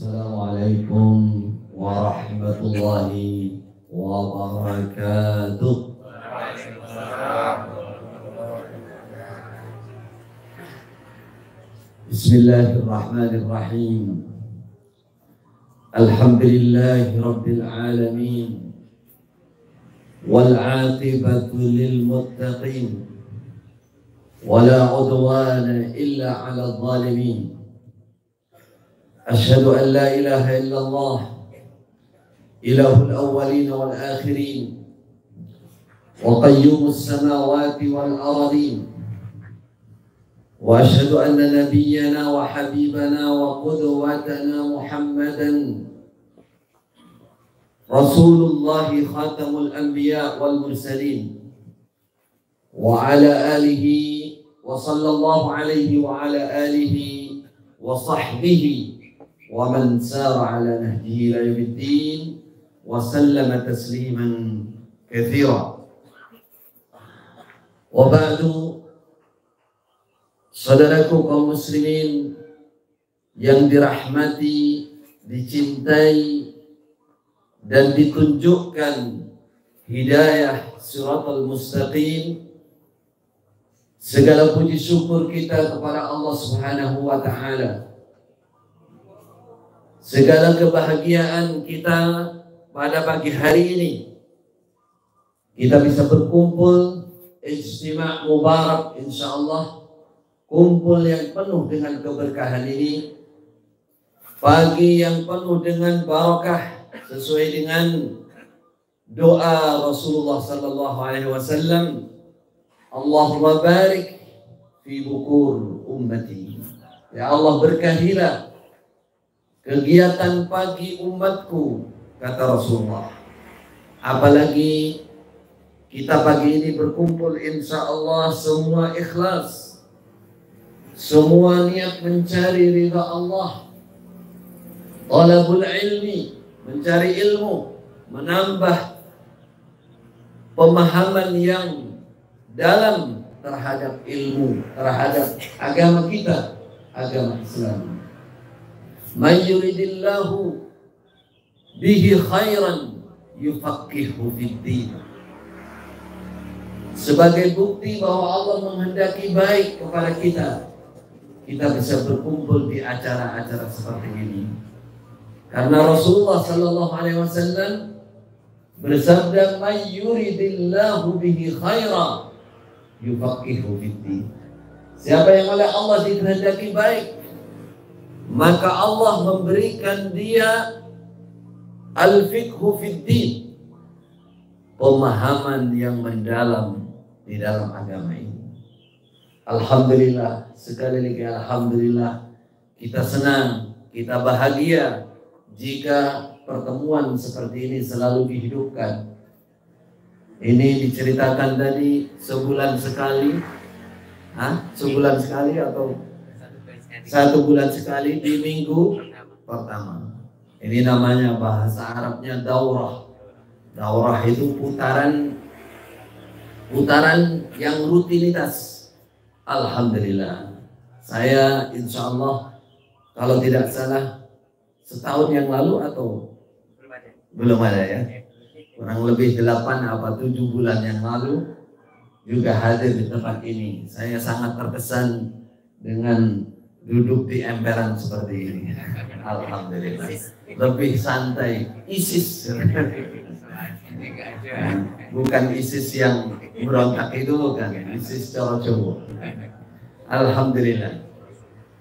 Assalamualaikum warahmatullahi wabarakatuh. Bismillahirrahmanirrahim. Alhamdulillahi rabbil alamin. Wal 'aqibatu lil muttaqin. Wala 'udwana illa 'alal zalimin. أشهد أن لا إله إلا الله إله الأولين والآخرين وقيوم السماوات والأرضين وأشهد أن نبينا وحبيبنا وقدوتنا محمدا رسول الله خاتم الأنبياء والمرسلين وعلى آله وصلى الله عليه وعلى آله وصحبه ومن سار على نهجه إلى يوم الدين وسلم تسليما كثيرا. وبعد, saudaraku kaum muslimin yang dirahmati, dicintai dan ditunjukkan hidayah siratal mustaqim, segala puji syukur kita kepada Allah Subhanahu wa ta'ala. Segala kebahagiaan kita pada pagi hari ini, kita bisa berkumpul, ijtima' mubarak insyaallah, kumpul yang penuh dengan keberkahan ini, pagi yang penuh dengan barakah sesuai dengan doa Rasulullah sallallahu alaihi wasallam, Allahumma barik fi bukur ummati. Ya Allah, berkahilah kegiatan pagi umatku, kata Rasulullah. Apalagi kita pagi ini berkumpul, insya Allah semua ikhlas, semua niat mencari ridha Allah, talabul ilmi, mencari ilmu, menambah pemahaman yang dalam terhadap ilmu, terhadap agama kita, agama Islam. Man yuridillahu bihi khairan yufaqihu fid-din. Sebagai bukti bahwa Allah menghendaki baik kepada kita, kita bisa berkumpul di acara-acara seperti ini. Karena Rasulullah sallallahu alaihi wasallam bersabda, man yuridillahu bihi khairan yufaqihu fid-din. Siapa yang oleh Allah dikehendaki baik, maka Allah memberikan dia al-fiqhu fid-din, pemahaman yang mendalam di dalam agama ini. Alhamdulillah, sekali lagi alhamdulillah, kita senang, kita bahagia jika pertemuan seperti ini selalu dihidupkan. Ini diceritakan tadi sebulan sekali. Sebulan sekali atau 1 bulan sekali di minggu pertama. Ini namanya bahasa Arabnya daurah. Daurah itu putaran yang rutinitas. Alhamdulillah, saya insya Allah kalau tidak salah setahun yang lalu atau belum ada ya, kurang lebih 8 atau 7 bulan yang lalu juga hadir di tempat ini. Saya sangat terkesan dengan duduk di emperan seperti ini. Alhamdulillah, lebih santai, ISIS. Bukan ISIS yang berontak itu, bukan ISIS cowok-cowok. Alhamdulillah,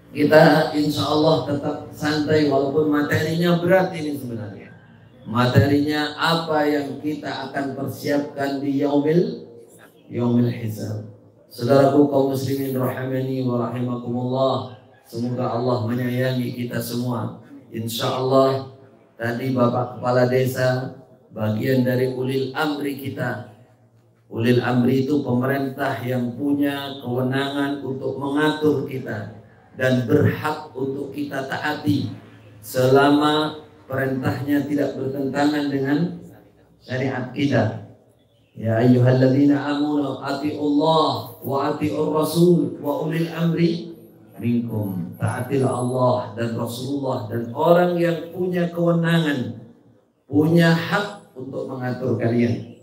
kita insya Allah tetap santai walaupun materinya berat ini sebenarnya. Materinya apa yang kita akan persiapkan di yaumil hisab. Saudaraku kaum muslimin rahimani wa rahimakumullah, semoga Allah menyayangi kita semua. Insya Allah tadi Bapak Kepala Desa bagian dari ulil amri kita. Ulil amri itu pemerintah yang punya kewenangan untuk mengatur kita dan berhak untuk kita taati selama perintahnya tidak bertentangan dengan syariat kita. Ya ayyuhalladzina amanu atiiullah wa atiiur rasul wa ulil amri minkum. Taatilah Allah dan Rasulullah dan orang yang punya kewenangan, punya hak untuk mengatur kalian.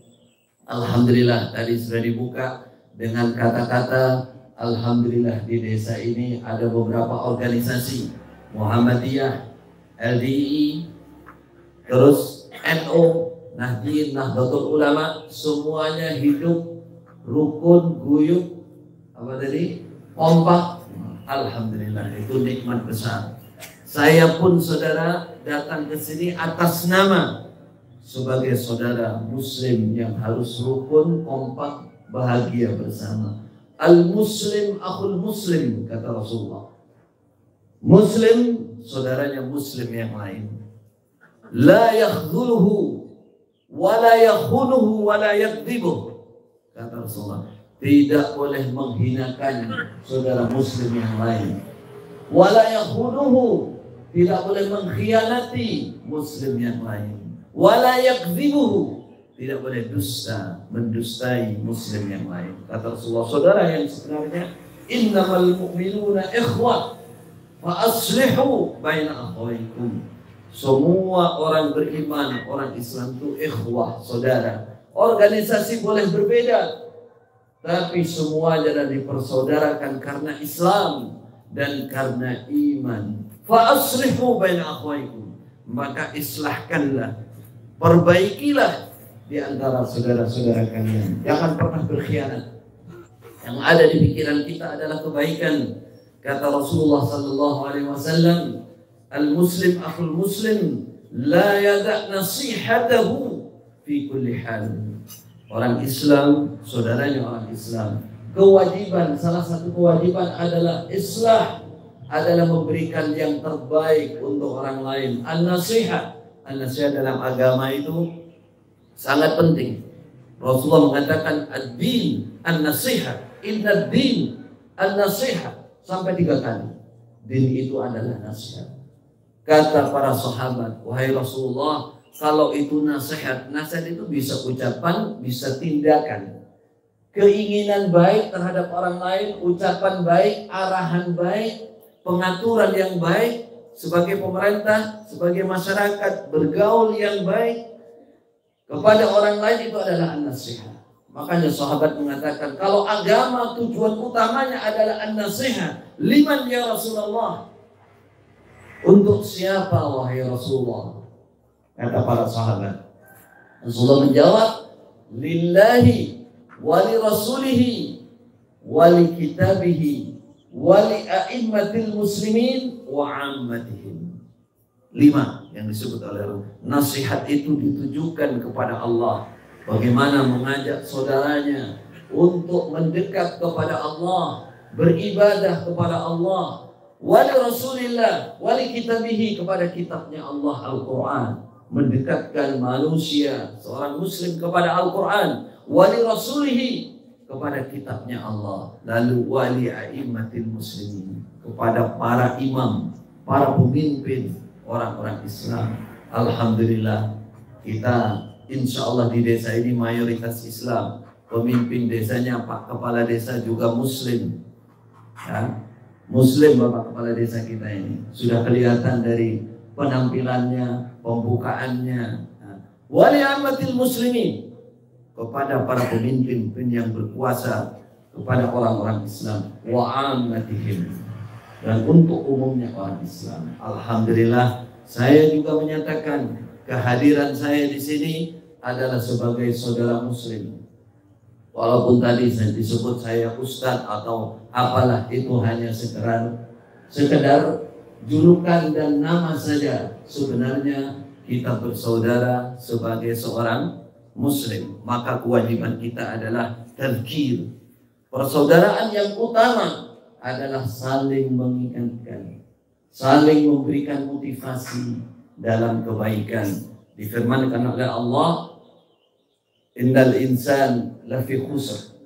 Alhamdulillah tadi sudah dibuka dengan kata-kata alhamdulillah di desa ini ada beberapa organisasi Muhammadiyah, LDI, terus NU, Nahdien, Nahdlatul Ulama, semuanya hidup rukun, guyup, apa tadi? Kompak. Alhamdulillah, itu nikmat besar. Saya pun saudara datang ke sini atas nama sebagai saudara muslim yang harus rukun, kompak, bahagia bersama. Al-muslim akhul muslim, kata Rasulullah. Muslim saudaranya muslim yang lain. La yakhdhuluhu wa la yakhunuhu wa la yakdzibuh, kata Rasulullah. Tidak boleh menghinakan saudara muslim yang lain. Wa la yakhunuhu, tidak boleh mengkhianati muslim yang lain. Wa la yakdzibuh, tidak boleh dusta, mendustai muslim yang lain. Kata Rasulullah, saudara yang sebenarnya, innamal mu'minuna ikhwah fa aslihu baina akhawaykum. Semua orang beriman, orang Islam itu ikhwah, saudara. Organisasi boleh berbeda, tapi semua jangan dipersaudarakan karena Islam dan karena iman. Fa aslihu baina akhawaykum, maka islahkanlah, perbaikilah di antara saudara-saudara kalian. Jangan pernah berkhianat. Yang ada di pikiran kita adalah kebaikan. Kata Rasulullah sallallahu alaihi wasallam, al-muslim akhul muslim la yada' nasihatahu fi kulli hal. Orang Islam, saudaranya orang Islam. Kewajiban, salah satu kewajiban adalah islah, adalah memberikan yang terbaik untuk orang lain. An-nasihat. An-nasihat dalam agama itu sangat penting. Rasulullah mengatakan ad-din an-nasihat, inna ad-din an-nasihat, sampai 3 kali. Din itu adalah nasihat. Kata para sahabat, wahai Rasulullah, kalau itu nasihat, nasihat itu bisa ucapan, bisa tindakan. Keinginan baik terhadap orang lain, ucapan baik, arahan baik, pengaturan yang baik, sebagai pemerintah, sebagai masyarakat, bergaul yang baik kepada orang lain, itu adalah an-nasihat. Makanya sahabat mengatakan, kalau agama tujuan utamanya adalah an-nasihat, liman ya Rasulullah? Untuk siapa wahai Rasulullah? Kata para sahabat. Rasulullah menjawab, lillahi wa li rasulihi wa li kitabihi wa li a'immatil muslimin wa ammatihim. 5 yang disebut oleh Allah. Nasihat itu ditujukan kepada Allah. Bagaimana mengajak saudaranya untuk mendekat kepada Allah, beribadah kepada Allah, wali Rasulillah, wali kitabihi, kepada kitabnya Allah Al-Quran, mendekatkan manusia, seorang muslim kepada Al-Quran, wali Rasulihi, kepada kitabnya Allah, lalu wali a'immatil muslimin, kepada para imam, para pemimpin orang-orang Islam. Alhamdulillah, kita insya Allah di desa ini mayoritas Islam. Pemimpin desanya, Pak Kepala Desa juga Muslim, ya, Muslim Bapak Kepala Desa kita ini. Sudah kelihatan dari penampilannya, pembukaannya. Wali ammatil muslimin, kepada para pemimpin yang berkuasa, kepada orang-orang Islam. Wa ammatihim, dan untuk umumnya orang Islam. Alhamdulillah, saya juga menyatakan kehadiran saya di sini adalah sebagai saudara muslim. Walaupun tadi saya disebut saya ustadz atau apalah, itu hanya sekedar julukan dan nama saja. Sebenarnya kita bersaudara sebagai seorang muslim. Maka kewajiban kita adalah tadzkir. Persaudaraan yang utama adalah saling mengingatkan, saling memberikan motivasi dalam kebaikan. Difirmankan oleh Allah, innal insan lafi khusr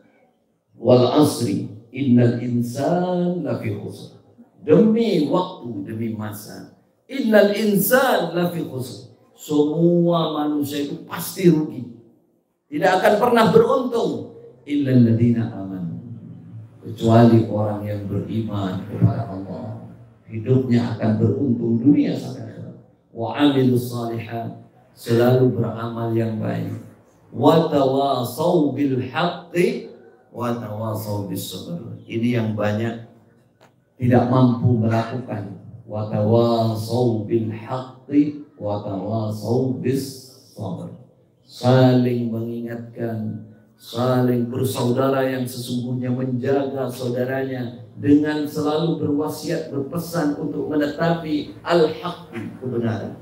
wal asri innal insan lafi khusr. Demi waktu, demi masa, innal insan lafi khusr, semua manusia itu pasti rugi, tidak akan pernah beruntung, illal ladzina amanu, kecuali orang yang beriman kepada Allah. Hidupnya akan beruntung dunia sampai akhirat. Wa amilus shalihat, selalu beramal yang baik. Wa tawasau bil haqqi wa tawasau bis sabr. Ini yang banyak tidak mampu melakukan. Wa tawasau bil haqqi wa tawasau bis sabr. Saling mengingatkan, saling bersaudara yang sesungguhnya menjaga saudaranya dengan selalu berwasiat, berpesan untuk menetapi al-haqqi, kebenaran,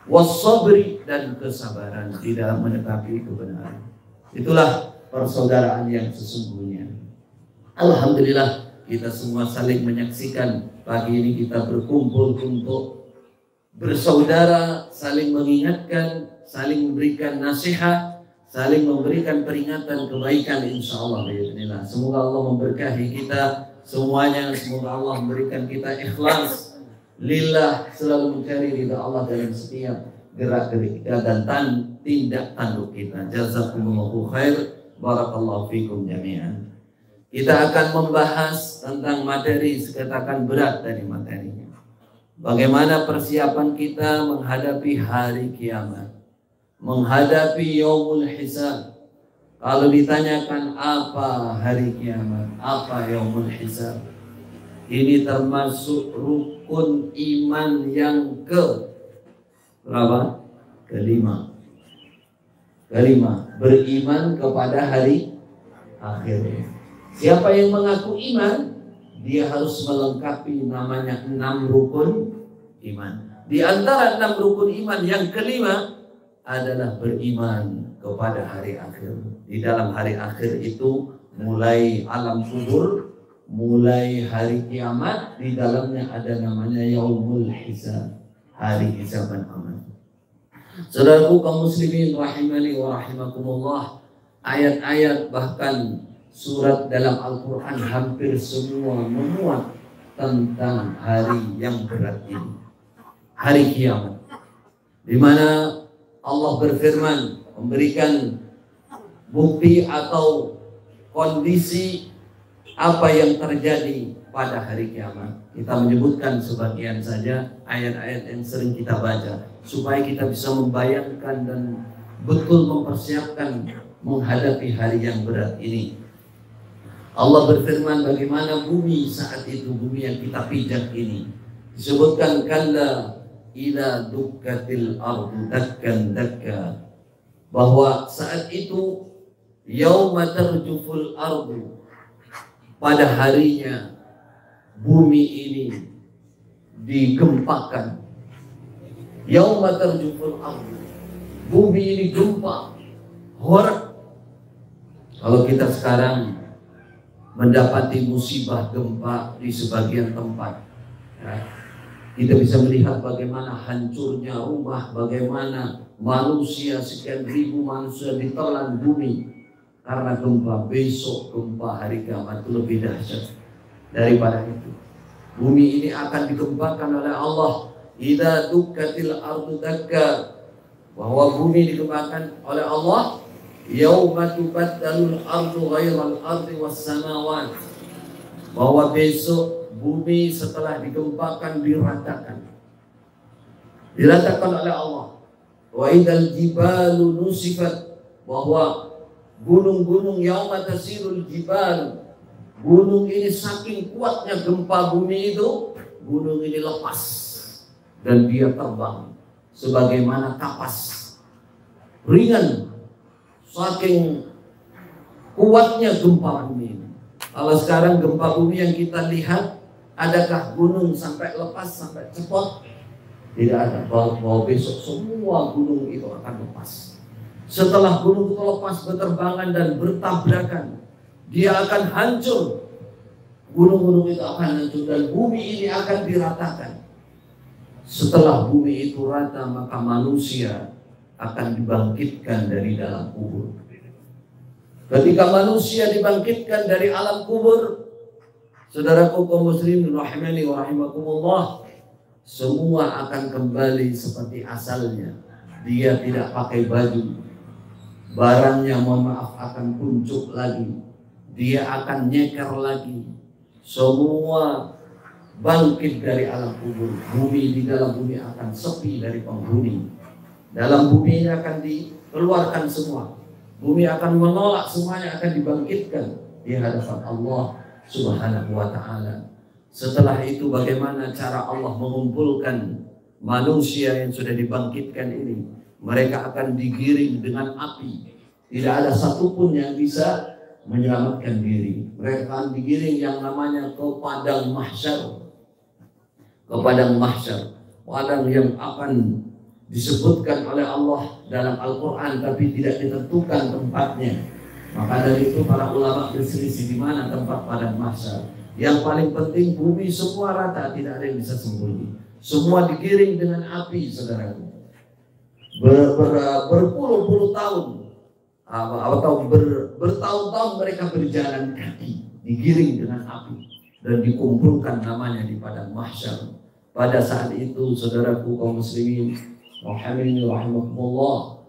was-sabri, dan kesabaran di dalam menetapi kebenaran. Itulah persaudaraan yang sesungguhnya. Alhamdulillah kita semua saling menyaksikan pagi ini kita berkumpul untuk bersaudara, saling mengingatkan, saling memberikan nasihat, saling memberikan peringatan kebaikan, insya Allah. Semoga Allah memberkahi kita semuanya. Semoga Allah memberikan kita ikhlas lillah, selalu mencari ridha Allah dalam setiap gerak-gerik kita dan tindak tanduk kita. Jazakumullahu khair, barakallahu fikum jami'an. Kita akan membahas tentang materi, sekatakan berat dari materinya. Bagaimana persiapan kita menghadapi hari kiamat, menghadapi yaumul hisab. Kalau ditanyakan apa hari kiamat, apa yaumul hisab, ini termasuk rukun iman yang berapa? Kelima. Beriman kepada hari akhir. Siapa yang mengaku iman, dia harus melengkapi namanya 6 rukun iman. Di antara 6 rukun iman yang kelima adalah beriman kepada hari akhir. Di dalam hari akhir itu mulai alam kubur, mulai hari kiamat, di dalamnya ada namanya yaumul hisab, hari hisab dan amal. Saudaraku kaum muslimin rahimani wa rahimakumullah, ayat-ayat bahkan surat dalam Al-Quran hampir semua memuat tentang hari yang berat ini, hari kiamat, di mana Allah berfirman memberikan bukti atau kondisi apa yang terjadi pada hari kiamat. Kita menyebutkan sebagian saja ayat-ayat yang sering kita baca supaya kita bisa membayangkan dan betul mempersiapkan menghadapi hari yang berat ini. Allah berfirman bagaimana bumi saat itu, bumi yang kita pijak ini. Disebutkan kalla ila dukkatil ardu dakkan dakka, bahwa saat itu yauma tarjuful ardu, pada harinya bumi ini digempakan. Yauma tarjuful ardu, bumi ini gempa, horak. Kalau kita sekarang mendapati musibah gempa di sebagian tempat, ya, kita bisa melihat bagaimana hancurnya rumah, bagaimana manusia, sekian ribu manusia ditelan bumi karena gempa. Besok gempa hari kiamat itu lebih dahsyat daripada itu. Bumi ini akan digempakan oleh Allah. Idza dukkatil ardu dakka, bahwa bumi digempakan oleh Allah. Yauma tubaddalul ardu ghairal ardi was samawat, bahwa besok bumi setelah digempakan diratakan oleh Allah. Wa idal jibalu nusifat, bahwa gunung-gunung yauma tasirul jibal, gunung ini saking kuatnya gempa bumi itu, gunung ini lepas dan dia terbang sebagaimana kapas, ringan saking kuatnya gempa bumi ini. Kalau sekarang gempa bumi yang kita lihat, adakah gunung sampai lepas, sampai cepot? Tidak ada. Bahwa besok semua gunung itu akan lepas. Setelah gunung itu lepas berterbangan dan bertabrakan, dia akan hancur. Gunung-gunung itu akan hancur dan bumi ini akan diratakan. Setelah bumi itu rata, maka manusia akan dibangkitkan dari dalam kubur. Ketika manusia dibangkitkan dari alam kubur, saudaraku kaum muslimin rahimani wa rahimakumullah, semua akan kembali seperti asalnya. Dia tidak pakai baju, barangnya mohon maaf akan kuncup lagi, dia akan nyeker lagi. Semua bangkit dari alam kubur. Bumi, di dalam bumi akan sepi dari penghuni. Dalam bumi ini akan dikeluarkan semua. Bumi akan menolak, semuanya akan dibangkitkan di hadapan Allah Subhanahu wa ta'ala. Setelah itu bagaimana cara Allah mengumpulkan manusia yang sudah dibangkitkan ini? Mereka akan digiring dengan api. Tidak ada satupun yang bisa menyelamatkan diri. Mereka akan digiring yang namanya ke padang mahsyar. Ke padang mahsyar. Padang yang akan disebutkan oleh Allah dalam Al-Quran tapi tidak ditentukan tempatnya. Maka dari itu para ulama berselisih di mana tempat padang mahsyar. Yang paling penting bumi semua rata, tidak ada yang bisa sembunyi. Semua digiring dengan api, saudaraku. Berpuluh-puluh tahun atau bertahun-tahun mereka berjalan kaki, digiring dengan api dan dikumpulkan namanya di padang mahsyar. Pada saat itu, saudaraku kaum muslimin rahimakumullah,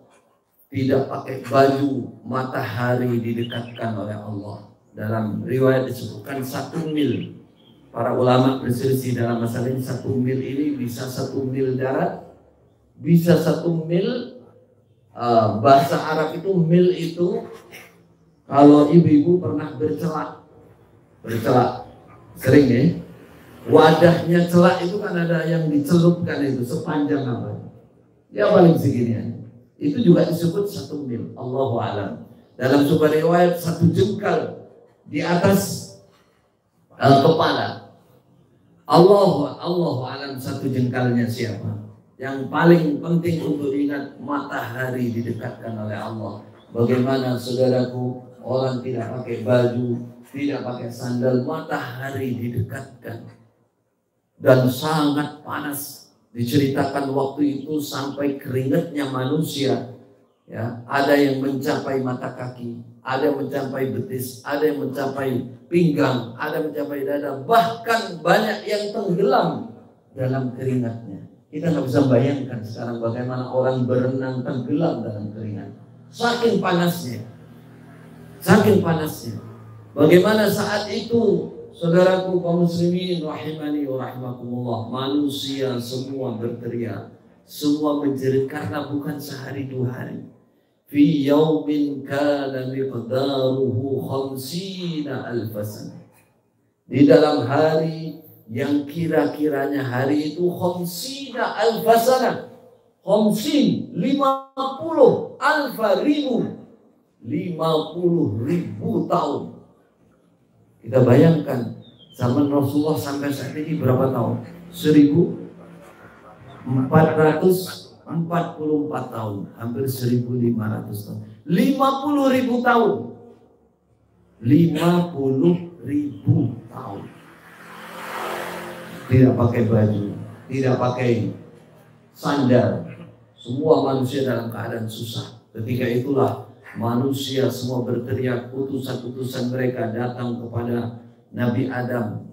tidak pakai baju, matahari didekatkan oleh Allah. Dalam riwayat disebutkan 1 mil. Para ulama berselisih dalam masalah ini. 1 mil ini bisa 1 mil darat, bisa 1 mil. Bahasa Arab itu mil itu, kalau ibu-ibu pernah bercelak sering ya. Wadahnya celak itu kan ada yang dicelupkan itu sepanjang apa? Ya paling segini. Itu juga disebut 1 mil. Allahu a'lam. Dalam sebuah riwayat 1 jengkal di atas kepala. Allahu a'lam 1 jengkalnya siapa. Yang paling penting untuk ingat, matahari didekatkan oleh Allah. Bagaimana saudaraku, orang tidak pakai baju, tidak pakai sandal, matahari didekatkan dan sangat panas. Diceritakan waktu itu sampai keringatnya manusia, ya, ada yang mencapai mata kaki, ada yang mencapai betis, ada yang mencapai pinggang, ada yang mencapai dada, bahkan banyak yang tenggelam dalam keringatnya. Kita nggak bisa bayangkan sekarang bagaimana orang berenang tenggelam dalam keringat. Saking panasnya, saking panasnya. Bagaimana saat itu, saudaraku kaum muslimin rahimani wa rahimakumullah, manusia semua berteriak, semua menjerit karena bukan sehari 2 hari. Fi yaumin kana miqdaruhu 50,000 sana. Di dalam hari yang kira-kiranya hari itu 50,000 sana. 50 50,000 tahun. Kita bayangkan zaman Rasulullah sampai saat ini berapa tahun? 1444 tahun, hampir 1500 tahun. 50,000 tahun. 50,000 tahun. Tidak pakai baju, tidak pakai sandal. Semua manusia dalam keadaan susah. Ketika itulah manusia semua berteriak, utusan-utusan mereka datang kepada Nabi Adam.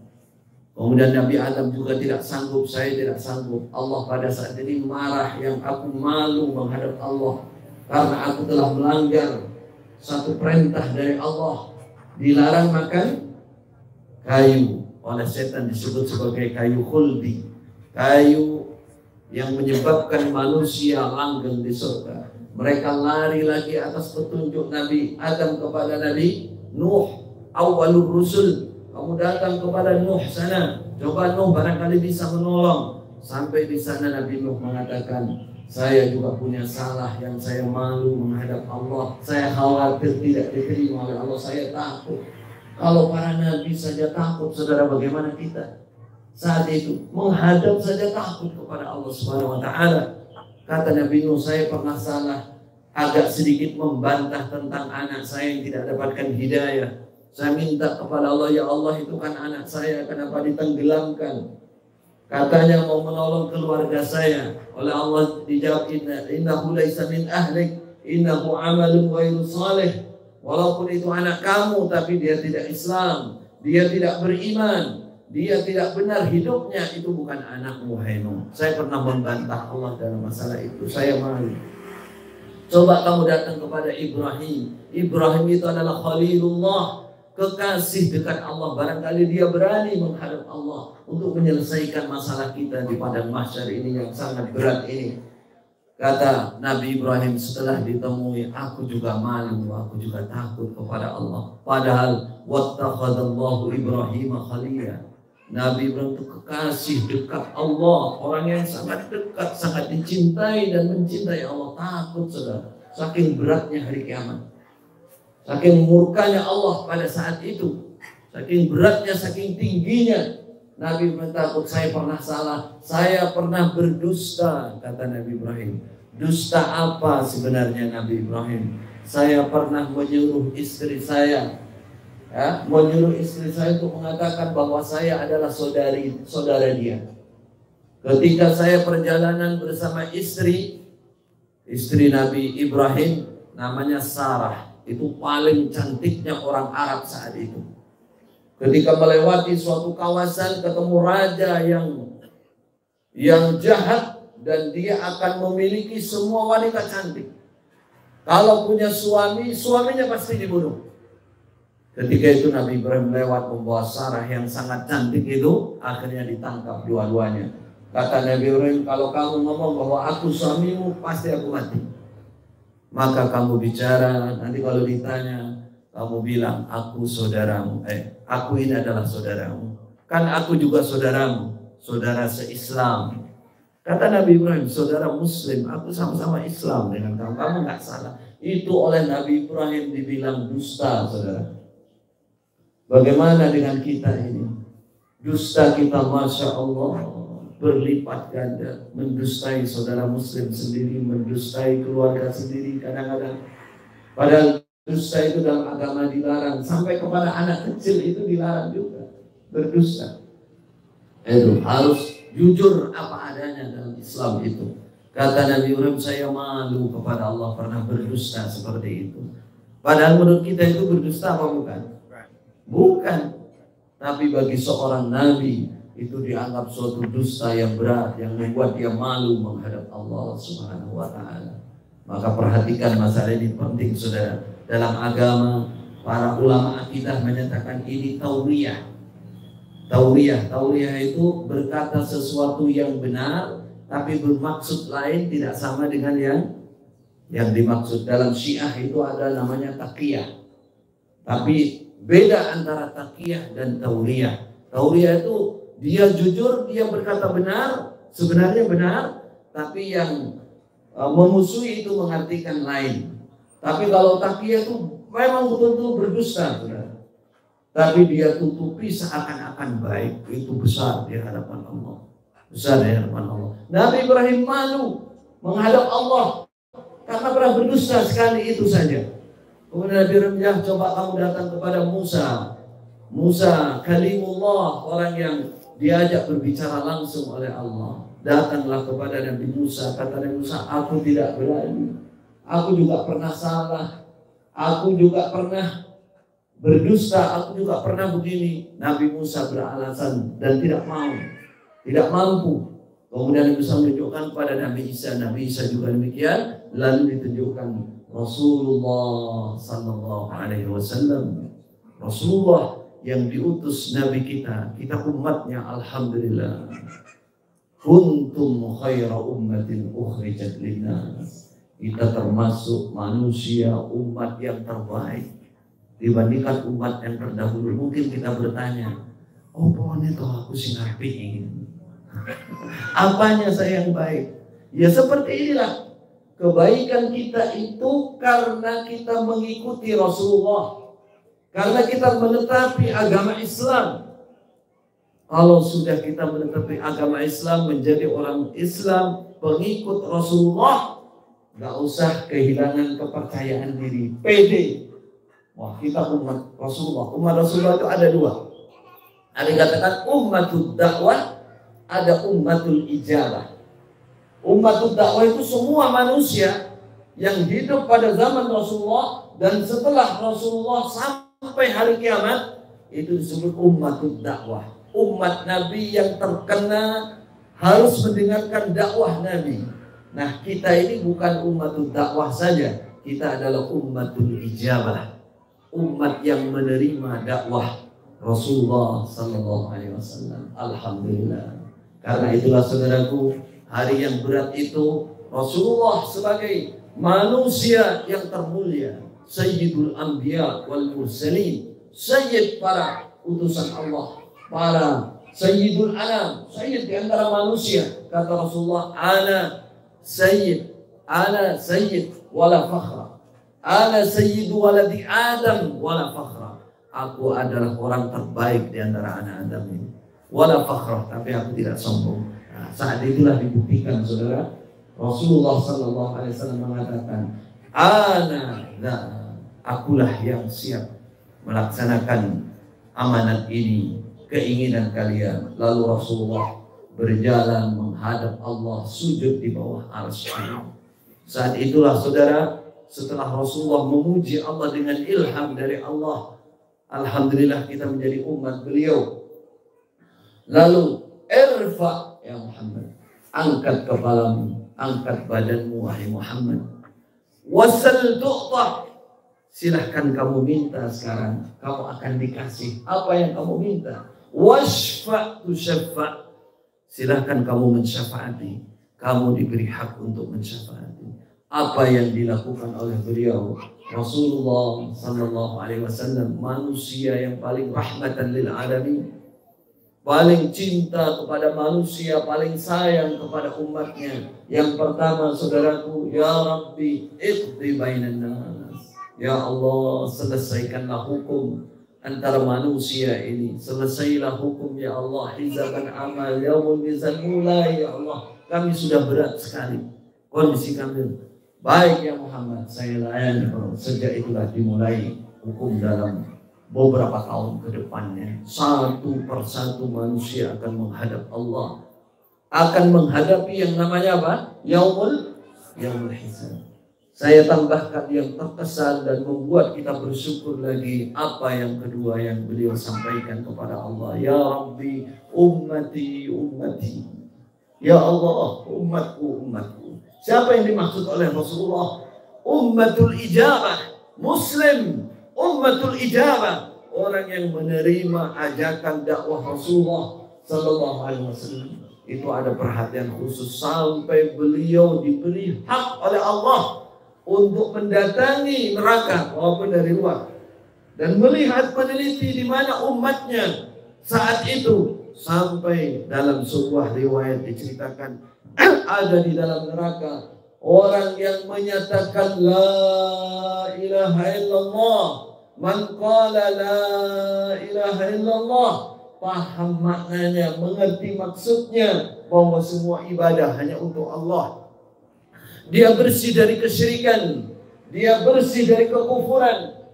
Kemudian Nabi Adam juga tidak sanggup, saya tidak sanggup. Allah pada saat ini marah, yang aku malu menghadap Allah karena aku telah melanggar satu perintah dari Allah. Dilarang makan kayu, oleh setan disebut sebagai kayu khuldi, kayu yang menyebabkan manusia langgeng di surga. Mereka lari lagi atas petunjuk Nabi Adam kepada Nabi Nuh, awalur rusul. Kamu datang kepada Nuh sana, coba Nuh barangkali bisa menolong. Sampai di sana Nabi Nuh mengatakan, saya juga punya salah yang saya malu menghadap Allah. Saya khawatir tidak diterima oleh Allah, saya takut. Kalau para nabi saja takut, saudara, bagaimana kita? Saat itu menghadap saja takut kepada Allah Subhanahu wa ta'ala. Kata Nabi Nuh, saya pernah salah, agak sedikit membantah tentang anak saya yang tidak dapatkan hidayah. Saya minta kepada Allah, ya Allah, itu kan anak saya, kenapa ditenggelamkan? Katanya mau menolong keluarga saya. Oleh Allah dijawab, innahu laisa min ahlik, innahu amalun ghairu salih. Walaupun itu anak kamu, tapi dia tidak Islam, dia tidak beriman, dia tidak benar hidupnya, itu bukan anakmu, hai Nuh. Saya pernah membantah Allah dalam masalah itu, saya malu. Coba kamu datang kepada Ibrahim. Ibrahim itu adalah Khalilullah, kekasih dekat Allah. Barangkali dia berani menghadap Allah untuk menyelesaikan masalah kita di padang mahsyar ini yang sangat berat ini. Kata Nabi Ibrahim setelah ditemui, aku juga malu, aku juga takut kepada Allah. Padahal wattakhadallahu Ibrahim khalila. Nabi Ibrahim itu kekasih dekat Allah, orang yang sangat dekat, sangat dicintai dan mencintai Allah. Takut saudara, saking beratnya hari kiamat, saking murkanya Allah pada saat itu, saking beratnya, saking tingginya. Nabi Ibrahim takut. Saya pernah salah, saya pernah berdusta, kata Nabi Ibrahim. Dusta apa sebenarnya Nabi Ibrahim? Saya pernah menyuruh istri saya, menyuruh istri saya untuk mengatakan bahwa saya adalah saudara dia. Ketika saya perjalanan bersama istri Nabi Ibrahim, namanya Sarah, itu paling cantiknya orang Arab saat itu. Ketika melewati suatu kawasan, ketemu raja yang jahat dan dia akan memiliki semua wanita cantik. Kalau punya suami, suaminya pasti dibunuh. Ketika itu Nabi Ibrahim lewat membawa Sarah yang sangat cantik itu, akhirnya ditangkap dua-duanya. Kata Nabi Ibrahim, kalau kamu ngomong bahwa aku suamimu, pasti aku mati. Maka kamu bicara, nanti kalau ditanya, kamu bilang aku saudaramu. Aku ini adalah saudaramu. Kan aku juga saudaramu, saudara se-Islam. Kata Nabi Ibrahim, saudara Muslim, aku sama-sama Islam dengan kamu. Kamu nggak salah. Itu oleh Nabi Ibrahim dibilang dusta, saudara. Bagaimana dengan kita ini? Dusta kita, masya Allah, berlipat ganda. Mendustai saudara Muslim sendiri, mendustai keluarga sendiri kadang-kadang. Padahal dusta itu dalam agama dilarang, sampai kepada anak kecil itu dilarang juga berdusta. Itu harus jujur apa adanya dalam Islam itu. Kata Nabi Ibrahim, saya malu kepada Allah pernah berdusta seperti itu. Padahal menurut kita itu berdusta apa bukan? Bukan. Tapi bagi seorang nabi itu dianggap suatu dusta yang berat, yang membuat dia malu menghadap Allah Subhanahu wa taala. Maka perhatikan masalah ini penting, saudara. Dalam agama, para ulama akidah menyatakan ini tauriyah. Tauriyah itu berkata sesuatu yang benar, tapi bermaksud lain tidak sama dengan yang dimaksud. Dalam Syiah itu ada namanya taqiyah. Tapi beda antara taqiyah dan tauriyah. Tauriyah itu dia jujur, dia berkata benar, sebenarnya benar, tapi yang memusuhi itu mengartikan lain. Tapi kalau taqiyah itu memang betul-betul berdusta, saudara. Tapi dia tutupi seakan-akan baik. Itu besar di hadapan Allah. Besar di hadapan Allah. Nabi Ibrahim malu menghadap Allah karena pernah berdusta sekali itu saja. Kemudian Nabi Ibrahim, ya coba kamu datang kepada Musa. Musa kalimullah, orang yang diajak berbicara langsung oleh Allah. Datanglah kepada Nabi Musa. Kata Nabi Musa, aku tidak berani. Aku juga pernah salah. Aku juga pernah berdusta. Aku juga pernah begini. Nabi Musa beralasan dan tidak mau. Tidak mampu. Kemudian Nabi Musa menunjukkan kepada Nabi Isa. Nabi Isa juga demikian. Lalu ditunjukkan Rasulullah Sallallahu Alaihi Wasallam. Rasulullah yang diutus Nabi kita. Kita umatnya, alhamdulillah. Kuntum khaira ummatin ukhrijat linnas. Kita termasuk manusia umat yang terbaik dibandingkan umat yang terdahulu. Mungkin kita bertanya, oh pokoknya toh aku sing ngapain? Apanya saya yang baik? Ya seperti inilah. Kebaikan kita itu karena kita mengikuti Rasulullah. Karena kita menetapi agama Islam. Kalau sudah kita menetapi agama Islam, menjadi orang Islam, pengikut Rasulullah, gak usah kehilangan kepercayaan diri, pede. Wah, kita umat Rasulullah. Umat Rasulullah itu ada dua. Ada yang katakan ummatul dakwah, ada ummatul ijabah. Ummatul dakwah itu semua manusia yang hidup pada zaman Rasulullah dan setelah Rasulullah sampai hari kiamat, itu disebut ummatul dakwah. Umat Nabi yang terkena harus mendengarkan dakwah Nabi. Nah, kita ini bukan ummatul dakwah saja, kita adalah ummatul ijabah. umat yang menerima dakwah Rasulullah Sallallahu Alaihi Wasallam. Alhamdulillah. Karena itulah saudaraku, hari yang berat itu Rasulullah sebagai manusia yang termulia, Sayyidul Anbiya wal Mursalin, Sayyid para utusan Allah, para Sayyidul Anam, Sayyid di antara manusia. Kata Rasulullah, ana Sayyid wala fakhra, ana Sayyidu waladi Adam wala fakhra. Aku adalah orang terbaik di antara anak Adam ini. Wala fakhra, tapi aku tidak sombong. Nah, saat itulah dibuktikan saudara, Rasulullah Sallallahu Alaihi Wasallam mengatakan, akulah yang siap melaksanakan amanat ini, keinginan kalian. Lalu Rasulullah berjalan menghadap Allah, sujud di bawah arsy. Saat itulah saudara, setelah Rasulullah memuji Allah dengan ilham dari Allah, alhamdulillah kita menjadi umat beliau. Lalu irfa ya Muhammad, angkat kepalamu, angkat badanmu wahai Muhammad. Wasal tu'ta, silahkan kamu minta sekarang, kamu akan dikasih apa yang kamu minta. Washfa' tushaffa', silahkan kamu mensyafaati, kamu diberi hak untuk mensyafaati. Apa yang dilakukan oleh beliau Rasulullah Sallallahu Alaihi Wasallam, manusia yang paling rahmatan lil alamin, paling cinta kepada manusia, paling sayang kepada umatnya. Yang pertama saudaraku, ya Rabbi iqdi bainan nas, ya Allah selesaikanlah hukum antara manusia ini, selesailah hukum ya Allah. Hizaban amal yaumul mizan mulai ya Allah, kami sudah berat sekali kondisi kami. Baik ya Muhammad, saya layani. Sejak itulah dimulai hukum dalam beberapa tahun ke depannya. Satu persatu manusia akan menghadap Allah, akan menghadapi yang namanya apa? Yaumul hisab. Saya tambahkan yang terkesan dan membuat kita bersyukur lagi, apa yang kedua yang beliau sampaikan kepada Allah. Ya Rabbi ummati. Ya Allah, umatku. Siapa yang dimaksud oleh Rasulullah? Ummatul ijabah, Muslim, ummatul ijabah, orang yang menerima ajakan dakwah Rasulullah Sallallahu Alaihi Wasallam. Itu ada perhatian khusus sampai beliau diberi hak oleh Allah untuk mendatangi neraka walaupun dari luar dan melihat, meneliti di mana umatnya saat itu. Sampai dalam sebuah riwayat diceritakan ada di dalam neraka orang yang menyatakan la ilaha illallah. Man qala la ilaha illallah, paham maknanya, mengerti maksudnya, bahwa semua ibadah hanya untuk Allah. Dia bersih dari kesyirikan, dia bersih dari kekufuran.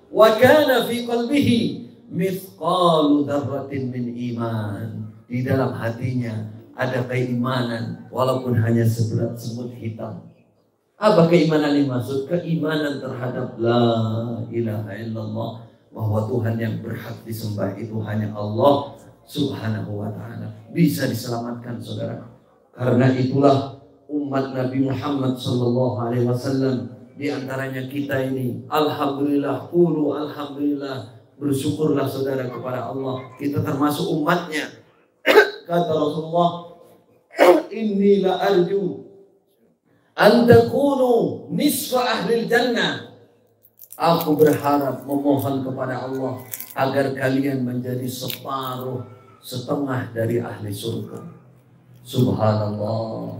Wa kana fi qalbihi mithqalu dzarratin min iman, di dalam hatinya ada keimanan walaupun hanya seberat semut hitam. Apa keimanan ini maksud? Keimanan terhadap la ilaha illallah, bahwa Tuhan yang berhak disembah itu hanya Allah Subhanahu wa ta'ala. Bisa diselamatkan saudara. Karena itulah umat Nabi Muhammad sallallahu alaihi wasallam, di antaranya kita ini, alhamdulillah, qulu alhamdulillah, bersyukurlah saudara kepada Allah, kita termasuk umatnya. Kata Rasulullah, inni la arju an takunu nisfa ahli jannah. Aku berharap, memohon kepada Allah agar kalian menjadi separuh, setengah dari ahli surga. Subhanallah.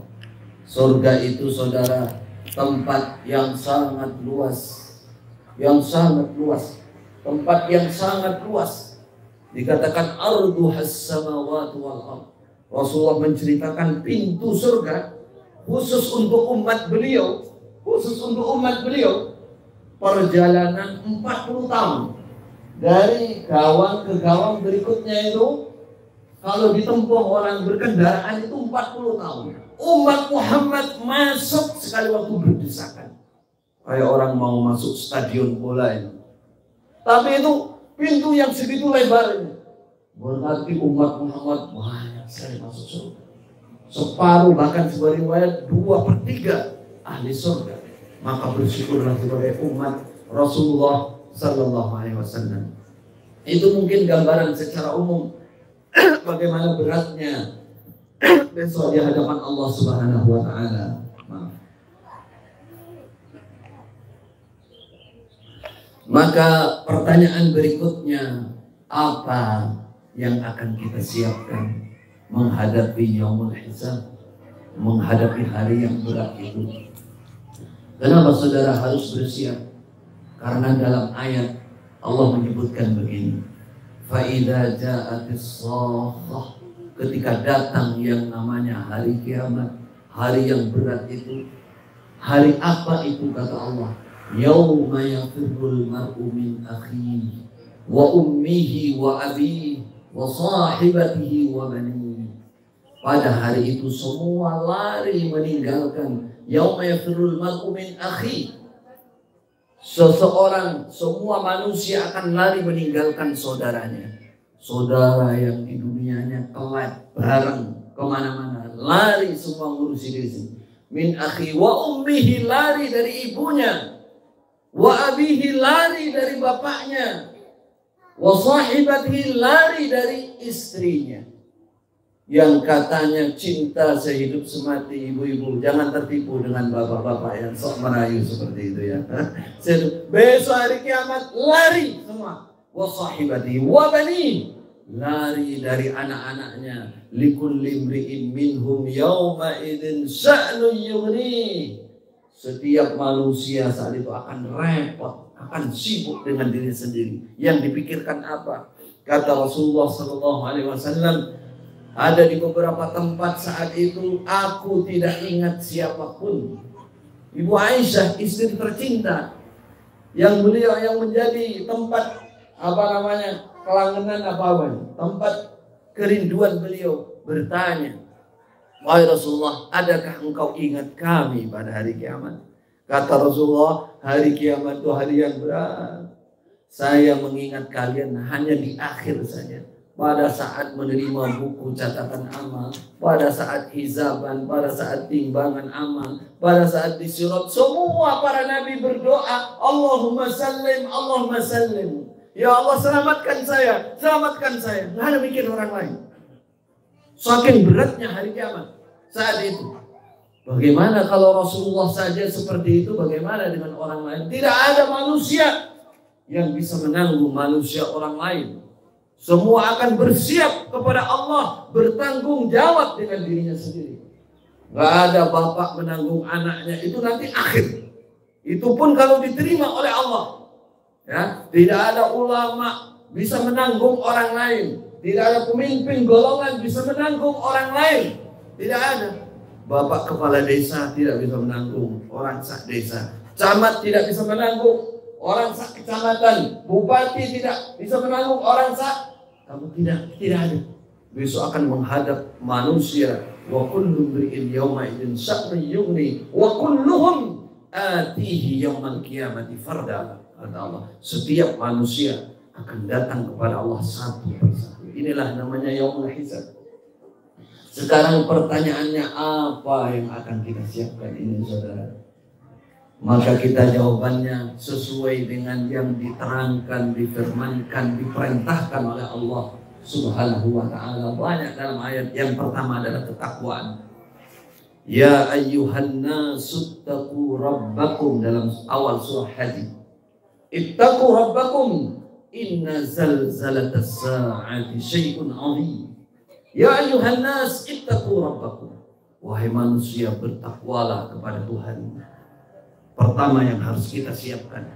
Surga itu saudara, tempat yang sangat luas, tempat yang sangat luas. Dikatakan arduhas samawati wal ardh. Rasulullah menceritakan pintu surga khusus untuk umat beliau, perjalanan 40 tahun. Dari gawang ke gawang berikutnya itu, kalau ditempuh orang berkendaraan itu 40 tahun. Umat Muhammad masuk sekali waktu berdesakan, kayak orang mau masuk stadion bola itu. Tapi itu pintu yang segitu lebarnya, berarti umat Muhammad banyak sekali masuk surga. Separuh, bahkan sebuah riwayat 2/3 ahli surga. Maka bersyukurlah sebagai umat Rasulullah Sallallahu Alaihi Wasallam. Itu mungkin gambaran secara umum bagaimana beratnya besok di hadapan Allah Subhanahu Wa Taala. Maka pertanyaan berikutnya, apa yang akan kita siapkan menghadapi yaumul hisab, menghadapi hari yang berat itu? Kenapa saudara harus bersiap? Karena dalam ayat Allah menyebutkan begini, فَإِذَا جَاءَتِ الصَّاخَّةُ, ketika datang yang namanya hari kiamat, hari yang berat itu. Hari apa itu kata Allah? يَوْمَ يَفِرُّ الْمَرْءُ مِنْ أَخِيهِ وَأُمِّهِ وَأَبِيهِ وَصَاحِبَتِهِ وَبَنِيهِ. Pada hari itu semua lari meninggalkan. يَوْمَ يَفِرُّ الْمَرْءُ مِنْ أَخِيهِ, seseorang, semua manusia akan lari meninggalkan saudaranya. Saudara yang di dunianya kelep bareng kemana-mana, lari semua ngurusi diri sendiri. Min akhi wa ummihi, lari dari ibunya. Wa abihi, lari dari bapaknya. Wa sahibatihi, lari dari istrinya. Yang katanya cinta sehidup semati, ibu-ibu jangan tertipu dengan bapak-bapak yang sok merayu seperti itu ya. Besok hari kiamat lari semua. Wa sahibatihi wa bani, lari dari anak-anaknya. Likulli imri'in minhum yawma idzin sya'nun yughni. Setiap manusia saat itu akan repot, akan sibuk dengan diri sendiri. Yang dipikirkan apa? Kata Rasulullah sallallahu alaihi wasallam, ada di beberapa tempat saat itu aku tidak ingat siapapun. Ibu Aisyah, istri tercinta, yang beliau yang menjadi tempat kelangenan tempat kerinduan beliau, bertanya, wahai Rasulullah, adakah engkau ingat kami pada hari kiamat? Kata Rasulullah, hari kiamat itu hari yang berat. Saya mengingat kalian hanya di akhir saja. Pada saat menerima buku catatan amal, pada saat hisaban, pada saat timbangan amal, pada saat disurat, semua para nabi berdoa, Allahumma sallim, Allahumma sallim. Ya Allah, selamatkan saya, selamatkan saya. Nggak ada mikir orang lain. Saking beratnya hari kiamat saat itu. Bagaimana kalau Rasulullah saja seperti itu, bagaimana dengan orang lain? Tidak ada manusia yang bisa menanggung manusia orang lain. Semua akan bersiap kepada Allah, bertanggung jawab dengan dirinya sendiri. Gak ada bapak menanggung anaknya, itu nanti akhir. Itu pun kalau diterima oleh Allah. Ya, tidak ada ulama bisa menanggung orang lain. Tidak ada pemimpin golongan bisa menanggung orang lain. Tidak ada. Bapak kepala desa tidak bisa menanggung orang sak desa. Camat tidak bisa menanggung orang sak kecamatan. Bupati tidak bisa menanggung orang sak. Kamu tidak ada. Besok akan menghadap manusia. Wa kullu imri'in yawma idzin sya'nun yughni wa kulluhum atihi yawmal qiyamati farda. Kata Allah, setiap manusia akan datang kepada Allah satu persatu. Inilah namanya yaumul hisab. Sekarang pertanyaannya, apa yang akan kita siapkan ini saudara? Maka kita jawabannya sesuai dengan yang diterangkan, difirmankan, diperintahkan oleh Allah Subhanahu wa ta'ala. Banyak dalam ayat. Yang pertama adalah ketakwaan. Ya ayyuhan nasu ittaqu rabbakum, dalam awal surah Hadid. Ittaqu rabbakum inna zalzalatas sa'ati syai'un 'azim. Ya ayyuhan nas ittaqu rabbakum. Wahai manusia, bertakwalah kepada Tuhan. Pertama yang harus kita siapkan.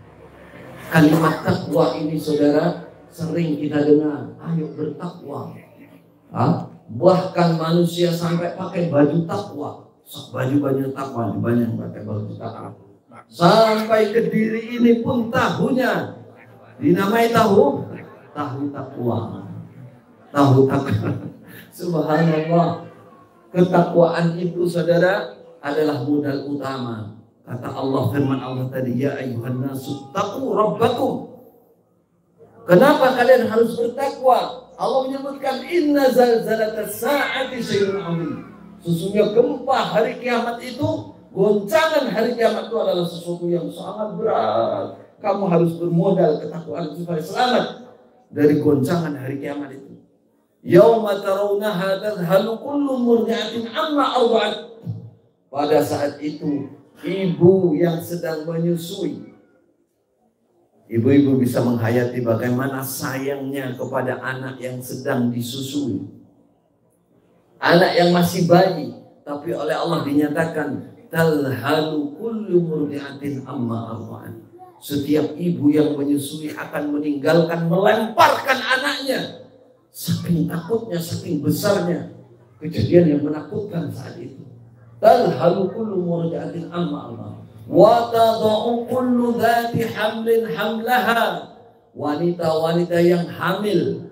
Kalimat takwa ini saudara sering kita dengar. Ayo bertakwa. Bahkan manusia sampai pakai baju takwa. Baju takwa, banyak pakai baju takwa. Sampai ke diri ini pun tahunya dinamai tahu takwa. Tahu takwa. Subhanallah. Ketakwaan itu saudara adalah modal utama. Kata Allah, firman Allah tadi, ya ayyuhan nasu taqu rabbakum. Kenapa kalian harus bertakwa? Allah menyebutkan inna zalzalatas sa'ati syai'un 'azim. Sesungguhnya gempa hari kiamat itu, goncangan hari kiamat itu adalah sesuatu yang sangat berat. Kamu harus bermodal ketakwaan supaya selamat dari goncangan hari kiamat itu. Yauma tarawunaha tadhhalu kullu murdi'atin amma arda'at. Pada saat itu ibu yang sedang menyusui, ibu-ibu bisa menghayati bagaimana sayangnya kepada anak yang sedang disusui. Anak yang masih bayi, tapi oleh Allah dinyatakan talhalu kullu murdi'atin amma arda'at. Setiap ibu yang menyusui akan meninggalkan, melemparkan anaknya. Saking takutnya, saking besarnya kejadian yang menakutkan saat itu. Talhalu kullu murdi'atin amma arda'at. Wa tada'u kullu dhati hamlin hamlaha. Wanita-wanita yang hamil,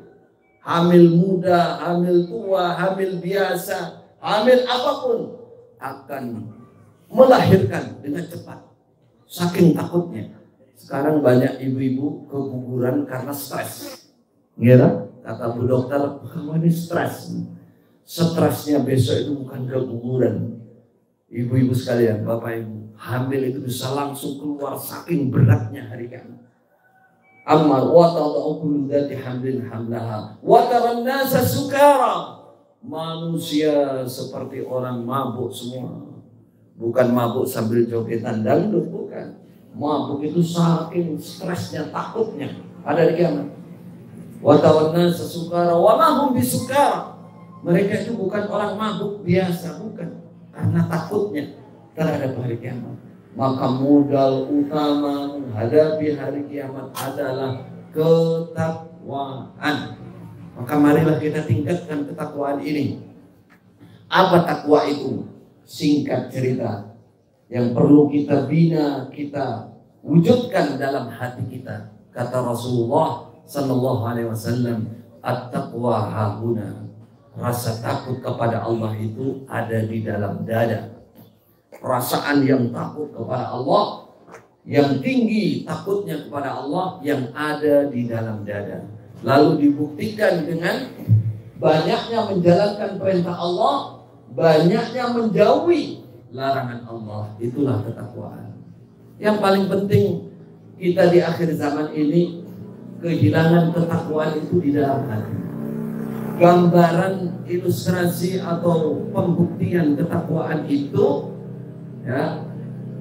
hamil muda, hamil tua, hamil biasa, hamil apapun, akan melahirkan dengan cepat. Saking takutnya. Sekarang banyak ibu-ibu keguguran karena stres. Ngira? Kata bu dokter, kamu ini stres. Stresnya besok itu bukan keguguran. Ibu-ibu sekalian, bapak ibu, hamil itu bisa langsung keluar saking beratnya hari kiamat. Ammar wa tad'u kullu dhati hamlin hamlaha wa taran nasa sukara. Manusia seperti orang mabuk semua. Bukan mabuk sambil jogetan dangdut, bukan. Mabuk itu saking stresnya, takutnya ada di kiamat. Wa taran nasa sukara wa ma hum bisukara. Mereka itu bukan orang mabuk biasa, bukan. Karena takutnya terhadap hari kiamat. Maka modal utama menghadapi hari kiamat adalah ketakwaan. Maka marilah kita tingkatkan ketakwaan ini. Apa takwa itu? Singkat cerita, yang perlu kita bina, kita wujudkan dalam hati kita. Kata Rasulullah sallallahu alaihi wasallam, at-taqwa hahuna. Rasa takut kepada Allah itu ada di dalam dada. Perasaan yang takut kepada Allah, yang tinggi takutnya kepada Allah, yang ada di dalam dada. Lalu dibuktikan dengan banyaknya menjalankan perintah Allah, banyaknya menjauhi larangan Allah. Itulah ketakwaan. Yang paling penting kita di akhir zaman ini, kehilangan ketakwaan itu di dalam hati. Gambaran ilustrasi atau pembuktian ketakwaan itu, ya,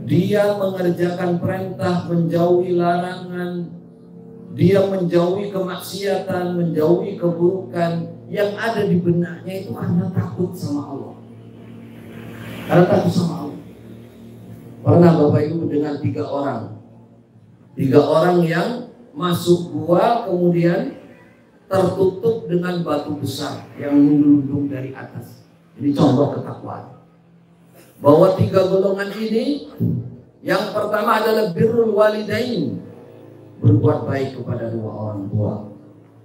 dia mengerjakan perintah, menjauhi larangan, dia menjauhi kemaksiatan, menjauhi keburukan. Yang ada di benaknya itu karena takut sama Allah. Karena takut sama Allah. Pernah Bapak Ibu dengan tiga orang yang masuk gua, kemudian tertutup dengan batu besar yang mengelundung dari atas. Ini contoh ketakwaan. Bahwa tiga golongan ini, yang pertama adalah birrul walidain, berbuat baik kepada dua orang tua.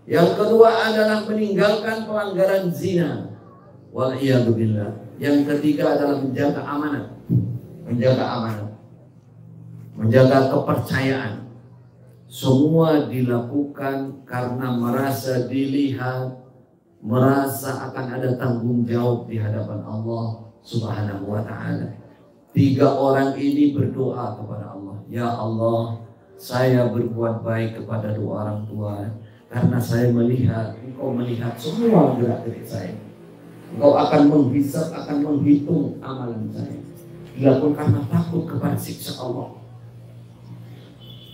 Yang kedua adalah meninggalkan pelanggaran zina, wal'iyadzubillah. Yang ketiga adalah menjaga amanat, menjaga kepercayaan. Semua dilakukan karena merasa dilihat, merasa akan ada tanggung jawab di hadapan Allah Subhanahu wa ta'ala. Tiga orang ini berdoa kepada Allah, ya Allah, saya berbuat baik kepada dua orang tua karena saya melihat, Engkau melihat semua gerak-gerik saya. Engkau akan menghisap, akan menghitung amalan saya. Dilakukan karena takut kepada siksa Allah.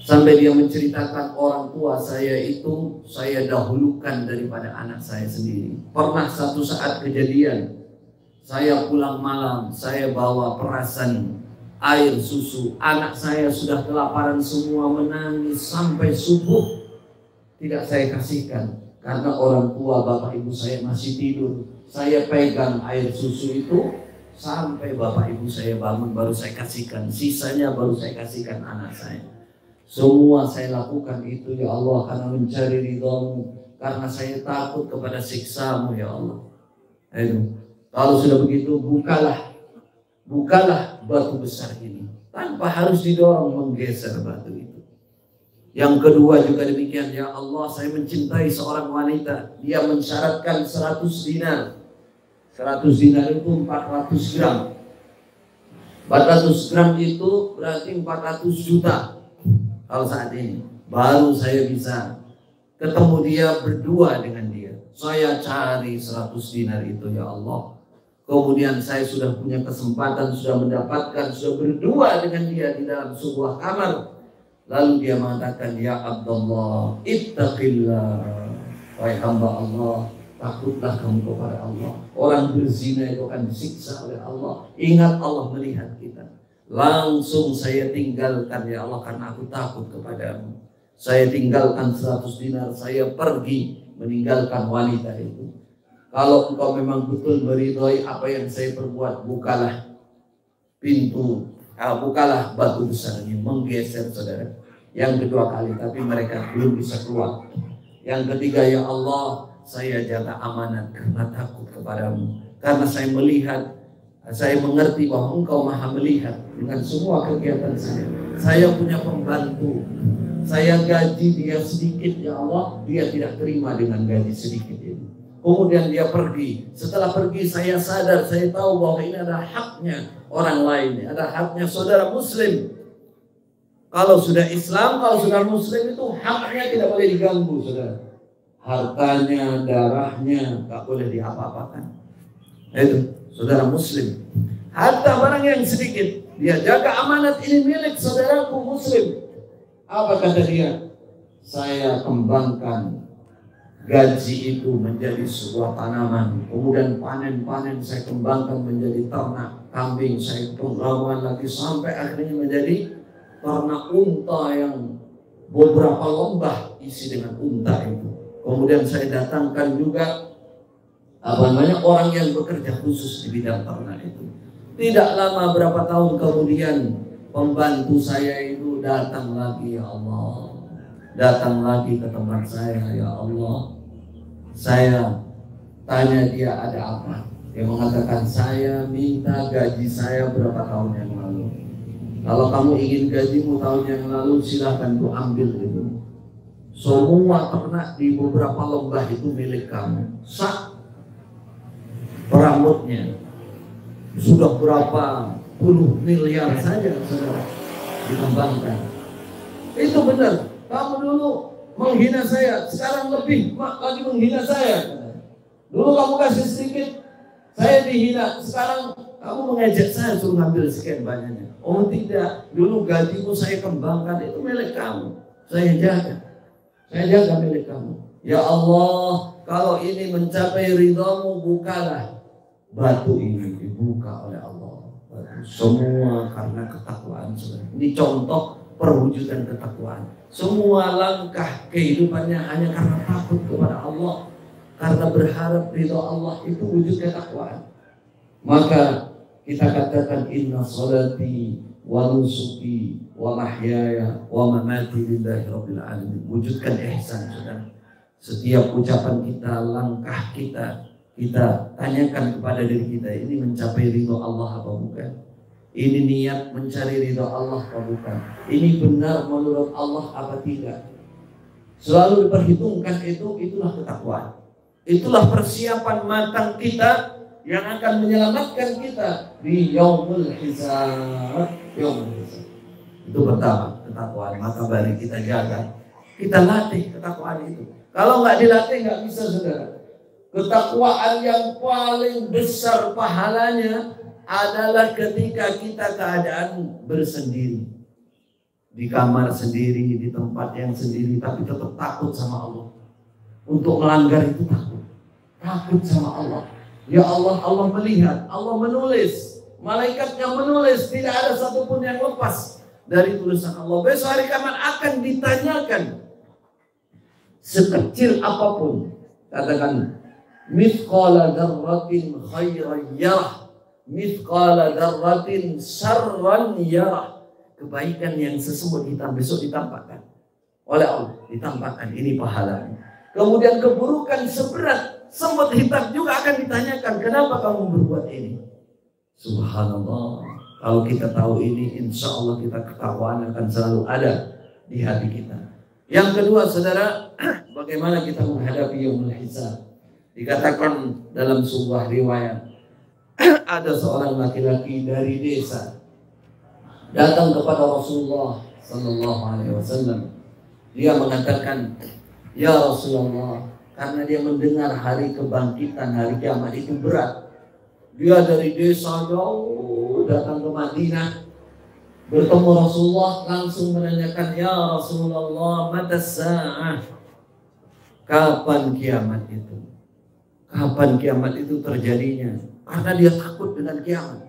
Sampai dia menceritakan, orang tua saya itu saya dahulukan daripada anak saya sendiri. Pernah satu saat kejadian, saya pulang malam, saya bawa perasan air susu. Anak saya sudah kelaparan semua, menangis sampai subuh. Tidak saya kasihkan karena orang tua bapak ibu saya masih tidur. Saya pegang air susu itu sampai bapak ibu saya bangun, baru saya kasihkan. Sisanya baru saya kasihkan anak saya. Semua saya lakukan itu ya Allah karena mencari ridha-Mu, karena saya takut kepada siksa-Mu ya Allah. Ayo, kalau sudah begitu bukalah batu besar ini tanpa harus didorong, menggeser batu itu. Yang kedua juga demikian, ya Allah, saya mencintai seorang wanita, dia mensyaratkan 100 dinar. 100 dinar itu 400 gram. 400 gram itu berarti 400 juta. kalau saat ini. Baru saya bisa ketemu dia, berdua dengan dia. Saya cari 100 dinar itu ya Allah. Kemudian saya sudah punya kesempatan, sudah mendapatkan, sudah berdua dengan dia di dalam sebuah kamar. Lalu dia mengatakan, ya Abdullah, ittaqillah. Wahai hamba Allah, takutlah kamu kepada Allah. Orang berzina itu akan disiksa oleh Allah. Ingat Allah melihat kita. Langsung saya tinggalkan ya Allah karena aku takut kepadamu. Saya tinggalkan 100 dinar, saya pergi meninggalkan wanita itu. Kalau engkau memang betul meridhai apa yang saya perbuat, bukalah pintu, bukalah batu besar ini, menggeser saudara. Yang kedua kali, tapi mereka belum bisa keluar. Yang ketiga, ya Allah, saya jaga amanat karena takut kepadamu. Karena saya melihat, saya mengerti bahwa engkau maha melihat dengan semua kegiatan saya. Saya punya pembantu, saya gaji dia sedikit ya Allah, dia tidak terima dengan gaji sedikit ini. Kemudian dia pergi. Setelah pergi saya sadar, saya tahu bahwa ini ada haknya orang lain, ada haknya saudara muslim. Kalau sudah Islam, kalau sudah muslim itu haknya tidak boleh diganggu saudara. Hartanya, darahnya tak boleh diapa-apakan. Itu saudara muslim. Harta barang yang sedikit, dia jaga amanat, ini milik saudaraku muslim. Apa kata dia? Saya kembangkan gaji itu menjadi sebuah tanaman, kemudian panen-panen saya kembangkan menjadi ternak kambing, saya kembangkan lagi sampai akhirnya menjadi ternak unta yang beberapa lembah isi dengan unta itu. Kemudian saya datangkan juga orang yang bekerja khusus di bidang ternak itu. Tidak lama berapa tahun kemudian pembantu saya itu datang lagi, ya Allah. Datang lagi ke tempat saya, ya Allah. Saya tanya dia ada apa. Dia mengatakan, saya minta gaji saya berapa tahun yang lalu. Kalau kamu ingin gajimu tahun yang lalu, silahkan ku ambil itu. Semua ternak di beberapa lembah itu milik kamu. Sak perambutnya sudah berapa puluh miliar saja saudara dikembangkan. Itu benar. Kamu dulu menghina saya, sekarang lebih lagi menghina saya. Dulu kamu kasih sedikit, saya dihina. Sekarang kamu mengejek saya suruh ngambil sekian banyaknya. Oh tidak, dulu gajimu saya kembangkan, itu milik kamu. Saya jaga milik kamu. Ya Allah, kalau ini mencapai ridhamu, bukalah batu ini, dibuka oleh Allah. Semua karena ketakwaan. Ini contoh perwujudan ketakwaan. Semua langkah kehidupannya hanya karena takut kepada Allah, karena berharap ridha Allah, itu wujud ketakwaan. Maka kita katakan inna salati wa nusuki wa mahyaya wa mamati lillahi rabbil alamin. Wujudkan ihsan saudara. Setiap ucapan kita, langkah kita, kita tanyakan kepada diri kita, ini mencapai ridha Allah apa bukan? Ini niat mencari ridha Allah apa bukan? Ini benar menurut Allah apa tidak? Selalu diperhitungkan itulah ketakwaan. Itulah persiapan matang kita yang akan menyelamatkan kita di yaumul hisab. Itu pertama, ketakwaan. Maka mari kita jaga, kita latih ketakwaan itu. Kalau nggak dilatih nggak bisa saudara. Ketakwaan yang paling besar pahalanya adalah ketika kita keadaan bersendiri, di kamar sendiri, di tempat yang sendiri, tapi tetap takut sama Allah. Untuk melanggar itu takut sama Allah. Ya Allah, Allah melihat, Allah menulis, malaikatnya menulis, tidak ada satupun yang lepas dari tulisan Allah. Besok hari kiamat akan ditanyakan sekecil apapun, katakan mithqala dzarratin khairan yarah, mithqala dzarratin syarran yarah. Kebaikan yang sesungguh hitam besok ditampakkan oleh Allah, ditampakkan, ini pahalanya. Kemudian keburukan seberat semut hitam juga akan ditanyakan, kenapa kamu berbuat ini? Subhanallah. Kalau kita tahu ini, insya Allah kita ketakwaan akan selalu ada di hati kita. Yang kedua saudara, bagaimana kita menghadapi yaumul hisab? Dikatakan dalam sebuah riwayat, ada seorang laki-laki dari desa datang kepada Rasulullah Sallallahu Alaihi Wasallam. Dia mengatakan, ya Rasulullah, karena dia mendengar hari kebangkitan, hari kiamat itu berat. Dia dari desa jauh datang ke Madinah, bertemu Rasulullah, langsung menanyakan, ya Rasulullah, mata sa'ah, kapan kiamat itu? Kapan kiamat itu terjadinya? Karena dia takut dengan kiamat.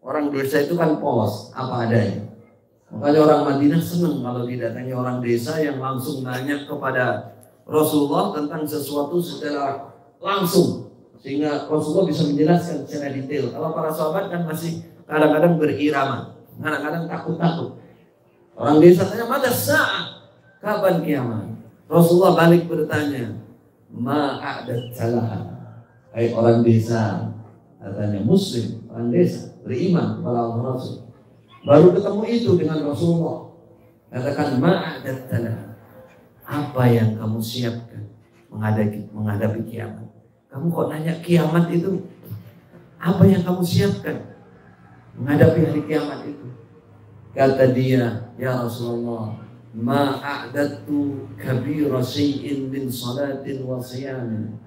Orang desa itu kan polos, apa adanya. Makanya orang Madinah senang kalau didatangi orang desa yang langsung nanya kepada Rasulullah tentang sesuatu secara langsung, sehingga Rasulullah bisa menjelaskan secara detail. Kalau para sahabat kan masih kadang-kadang berirama, kadang-kadang takut-takut. Orang desa tanya, mata sa'ah, kapan kiamat? Rasulullah balik bertanya, ma'adat salaha. Hai orang desa, katanya Muslim, orang desa beriman kepada Allah Rasul. Baru ketemu itu dengan Rasulullah. Katakan, ma'adat salaha. Apa yang kamu siapkan menghadapi kiamat? Kamu kok nanya kiamat itu? Apa yang kamu siapkan menghadapi hari kiamat itu? Kata dia, ya Rasulullah, ma'adatu kabira syai'in min salatin wa siyamin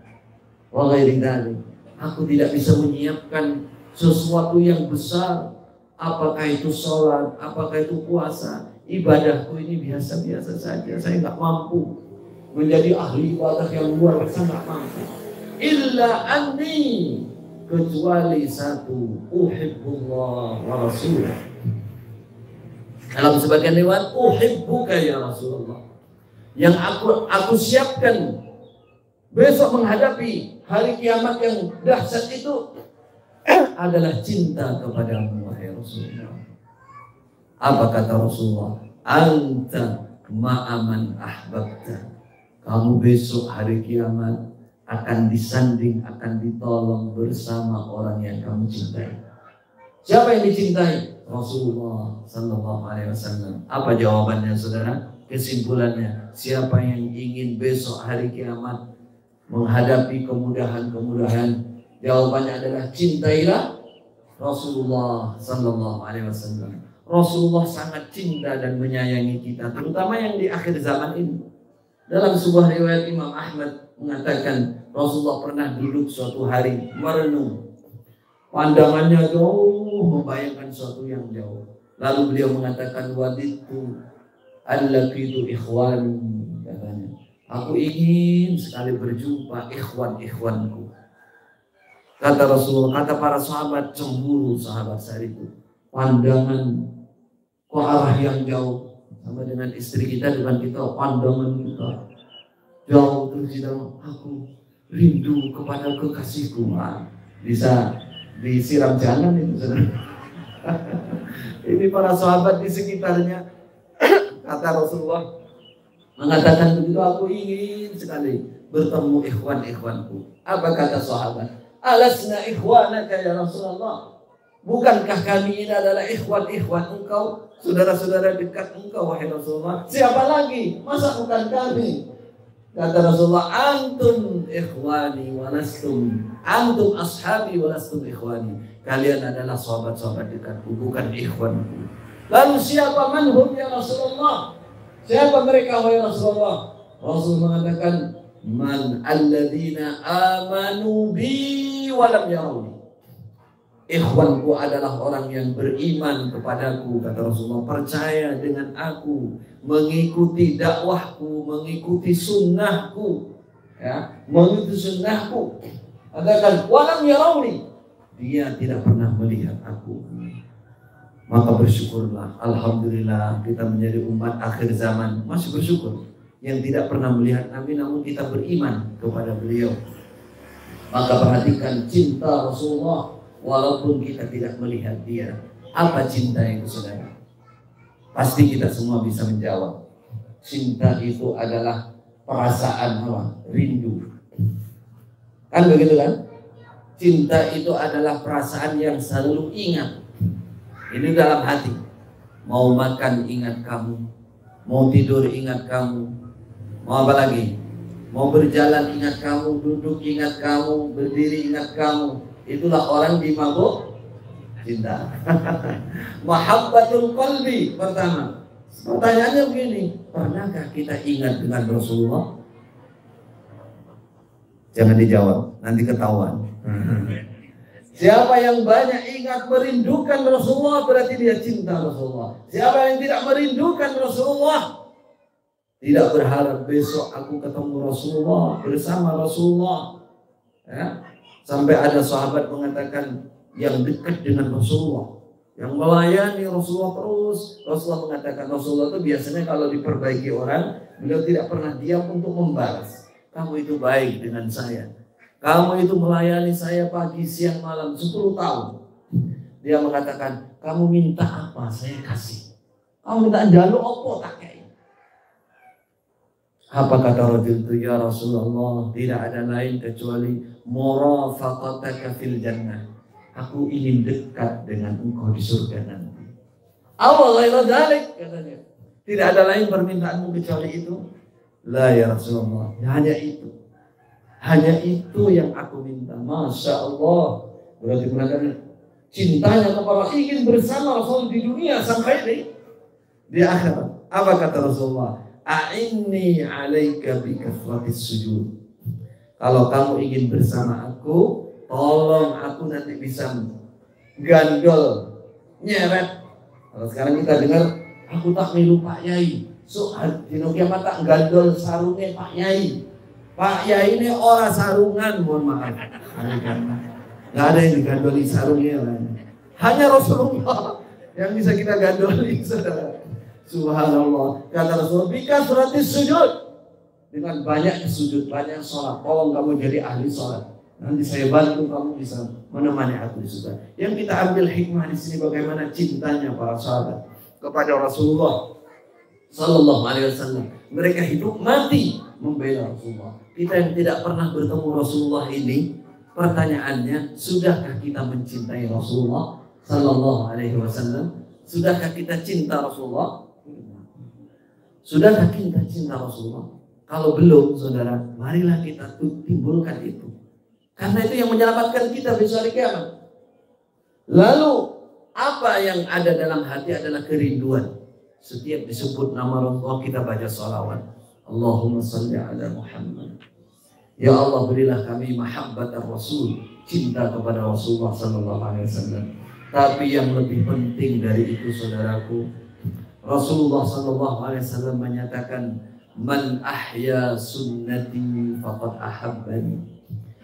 wa ghairi dzalik. Aku tidak bisa menyiapkan sesuatu yang besar, apakah itu salat, apakah itu puasa. Ibadahku ini biasa-biasa saja. Saya nggak mampu menjadi ahli ibadah yang luar biasa, nggak mampu. Illa anni, kecuali satu, uhibbullah wa rasulah. Dalam sebagian riwayat, uhibbuka ya Rasulullah. Yang aku siapkan besok menghadapi hari kiamat yang dahsyat itu adalah cinta kepadamu wahai Rasulullah. Apa kata Rasulullah? Anta ma'aman ahbabta. Kamu besok hari kiamat akan disanding, akan ditolong bersama orang yang kamu cintai. Siapa yang dicintai? Rasulullah Sallallahu Alaihi Wasallam. Apa jawabannya saudara? Kesimpulannya, siapa yang ingin besok hari kiamat menghadapi kemudahan-kemudahan, jawabannya adalah cintailah Rasulullah Sallallahu Alaihi Wasallam. Rasulullah sangat cinta dan menyayangi kita, terutama yang di akhir zaman ini. Dalam sebuah riwayat Imam Ahmad mengatakan, Rasulullah pernah duduk suatu hari merenung, pandangannya jauh, membayangkan sesuatu yang jauh. Lalu beliau mengatakan, waditu allaqitu ikhwani, katanya, aku ingin sekali berjumpa ikhwan-ikhwanku. Kata Rasulullah, kata para sahabat, cemburu sahabat saat itu. Pandangan ke arah yang jauh, sama dengan istri kita, dengan kita, pandangan kita jauh, terus kita, aku rindu kepada kekasihku. Bisa disiram jangan itu saudara. Ini para sahabat di sekitarnya. Kata Rasulullah mengatakan begitu, aku ingin sekali bertemu ikhwan-ikhwanku. Apa kata sahabat? Alasna ikhwanaka ya Rasulullah. Bukankah kami ini adalah ikhwan-ikhwan engkau, saudara-saudara dekat engkau wahai Rasulullah? Siapa lagi? Masa bukan kami? Kata Rasulullah, antum ikhwani walastum, antum ashabi walastum ikhwani. Kalian adalah sahabat-sahabat dekatku, bukan ikhwanku. Lalu siapa manhum ya Rasulullah? Siapa mereka wahai Rasulullah? Rasul mengatakan, man alladzina amanu bi walam yarawni. Ikhwanku adalah orang yang beriman kepadaku, kata Rasulullah, percaya dengan aku, mengikuti dakwahku, mengikuti sunnahku, ya, mengikuti sunnahku. Katakan walam yarawni, dia tidak pernah melihat aku. Maka bersyukurlah, alhamdulillah kita menjadi umat akhir zaman, masih bersyukur yang tidak pernah melihat Nabi, namun kita beriman kepada beliau. Maka perhatikan cinta Rasulullah walaupun kita tidak melihat dia. Apa cinta itu saudara? Pasti kita semua bisa menjawab. Cinta itu adalah perasaan apa? Rindu. Kan begitu kan? Cinta itu adalah perasaan yang selalu ingat. Ini dalam hati. Mau makan ingat kamu, mau tidur ingat kamu, mau apa lagi? Mau berjalan ingat kamu, duduk ingat kamu, berdiri ingat kamu. Itulah orang dimabuk cinta. Mahabbatul qalbi pertama, Pertanyaannya begini, pernahkah kita ingat dengan Rasulullah? Jangan dijawab, nanti ketahuan. Siapa yang banyak ingat merindukan Rasulullah berarti dia cinta Rasulullah. Siapa yang tidak merindukan Rasulullah, tidak berharap besok aku ketemu Rasulullah, bersama Rasulullah. Ya. Sampai ada sahabat mengatakan yang dekat dengan Rasulullah, yang melayani Rasulullah terus. Rasulullah mengatakan, Rasulullah itu biasanya kalau diperbaiki orang, beliau tidak pernah diam untuk membalas. Kamu itu baik dengan saya. Kamu itu melayani saya pagi, siang, malam 10 tahun. Dia mengatakan, kamu minta apa saya kasih. Kamu minta jaluk apa tak kayak. Apa kata rajul itu? Ya Rasulullah, tidak ada lain kecuali murafaqataka fil jannah. Aku ingin dekat dengan engkau di surga nanti. Awal ghairu dzalik, katanya. Tidak ada lain permintaanmu kecuali itu. La ya Rasulullah, hanya itu. Hanya itu yang aku minta. Masya Allah. Berarti mengatakan cintanya kepada ingin bersama Rasul di dunia sampai di akhirat. Apa kata Rasulullah? A'inni 'alaika bi kathratis sujud. Kalau kamu ingin bersama aku, tolong aku nanti bisa gandol, nyeret. Kalau sekarang kita dengar, aku tak milu Pak Yai. So, dino kiamat tak gandol sarungnya Pak Yai. Pak Yai ini orang sarungan, mohon maaf. Nggak ada yang digandoli sarungnya. Hanya Rasulullah yang bisa kita gandoli, saudara. Subhanallah. Kata Rasulullah, bika suratis sujud. Dengan banyak sujud, banyak sholat. Tolong kamu jadi ahli sholat. Nanti saya bantu kamu bisa menemani aku di surga. Yang kita ambil hikmah di sini bagaimana cintanya para sahabat kepada Rasulullah Sallallahu Alaihi Wasallam. Mereka hidup mati membela Rasulullah. Kita yang tidak pernah bertemu Rasulullah ini, pertanyaannya, sudahkah kita mencintai Rasulullah Sallallahu Alaihi Wasallam? Sudahkah kita cinta Rasulullah? Sudahkah kita cinta Rasulullah? Kalau belum, saudara, marilah kita timbulkan itu. Karena itu yang menyelamatkan kita besok hari kiamat. Lalu, apa yang ada dalam hati adalah kerinduan. Setiap disebut nama Rasulullah kita baca salawat. Allahumma salli ala Muhammad. Ya Allah, berilah kami mahabbat Rasul, cinta kepada Rasulullah Sallallahu Alaihi Wasallam. Tapi yang lebih penting dari itu, saudaraku, Rasulullah Sallallahu Alaihi Wasallam menyatakan, man ahya sunnati faqad ahabbani,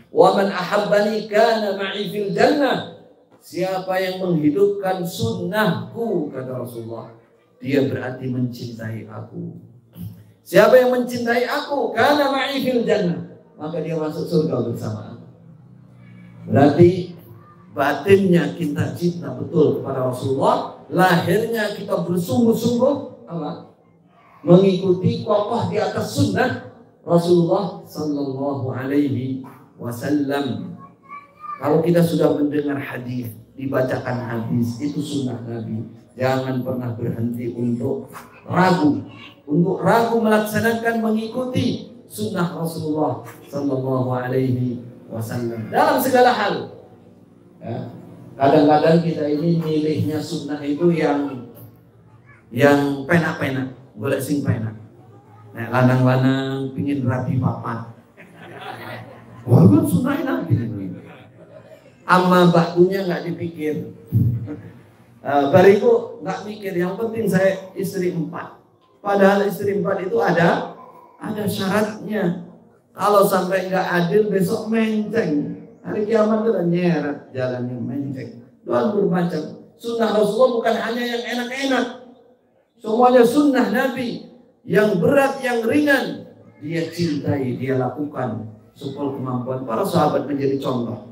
wa man ahabbani kana ma'i fil jannah. Siapa yang menghidupkan sunnahku, kata Rasulullah, dia berarti mencintai aku. Siapa yang mencintai aku, kana ma'i fil jannah, maka dia masuk surga bersama aku. Berarti batinnya kita cinta betul kepada Rasulullah, lahirnya kita bersungguh-sungguh apa? Mengikuti kokoh di atas sunnah Rasulullah Sallallahu Alaihi Wasallam. Kalau kita sudah mendengar hadis, dibacakan hadis, itu sunnah Nabi. Jangan pernah berhenti untuk ragu melaksanakan, mengikuti sunnah Rasulullah Sallallahu Alaihi Wasallam dalam segala hal. Ya. Kadang-kadang kita ini milihnya sunnah itu yang penak-penak, boleh sing penak. Nah, lanang-lanang pingin rapi papat. Walaupun sunnah Nabi. Amma bakunya nggak dipikir. Bariku nggak mikir, yang penting saya istri 4. Padahal istri 4 itu ada syaratnya. Kalau sampai nggak adil besok menceng. Hari kiamat itu nyeret jalannya menceng. Doang bermacam. Sunnah Rasulullah bukan hanya yang enak-enak. Semuanya sunnah Nabi. Yang berat, yang ringan, dia cintai, dia lakukan. Supaya kemampuan para sahabat menjadi contoh.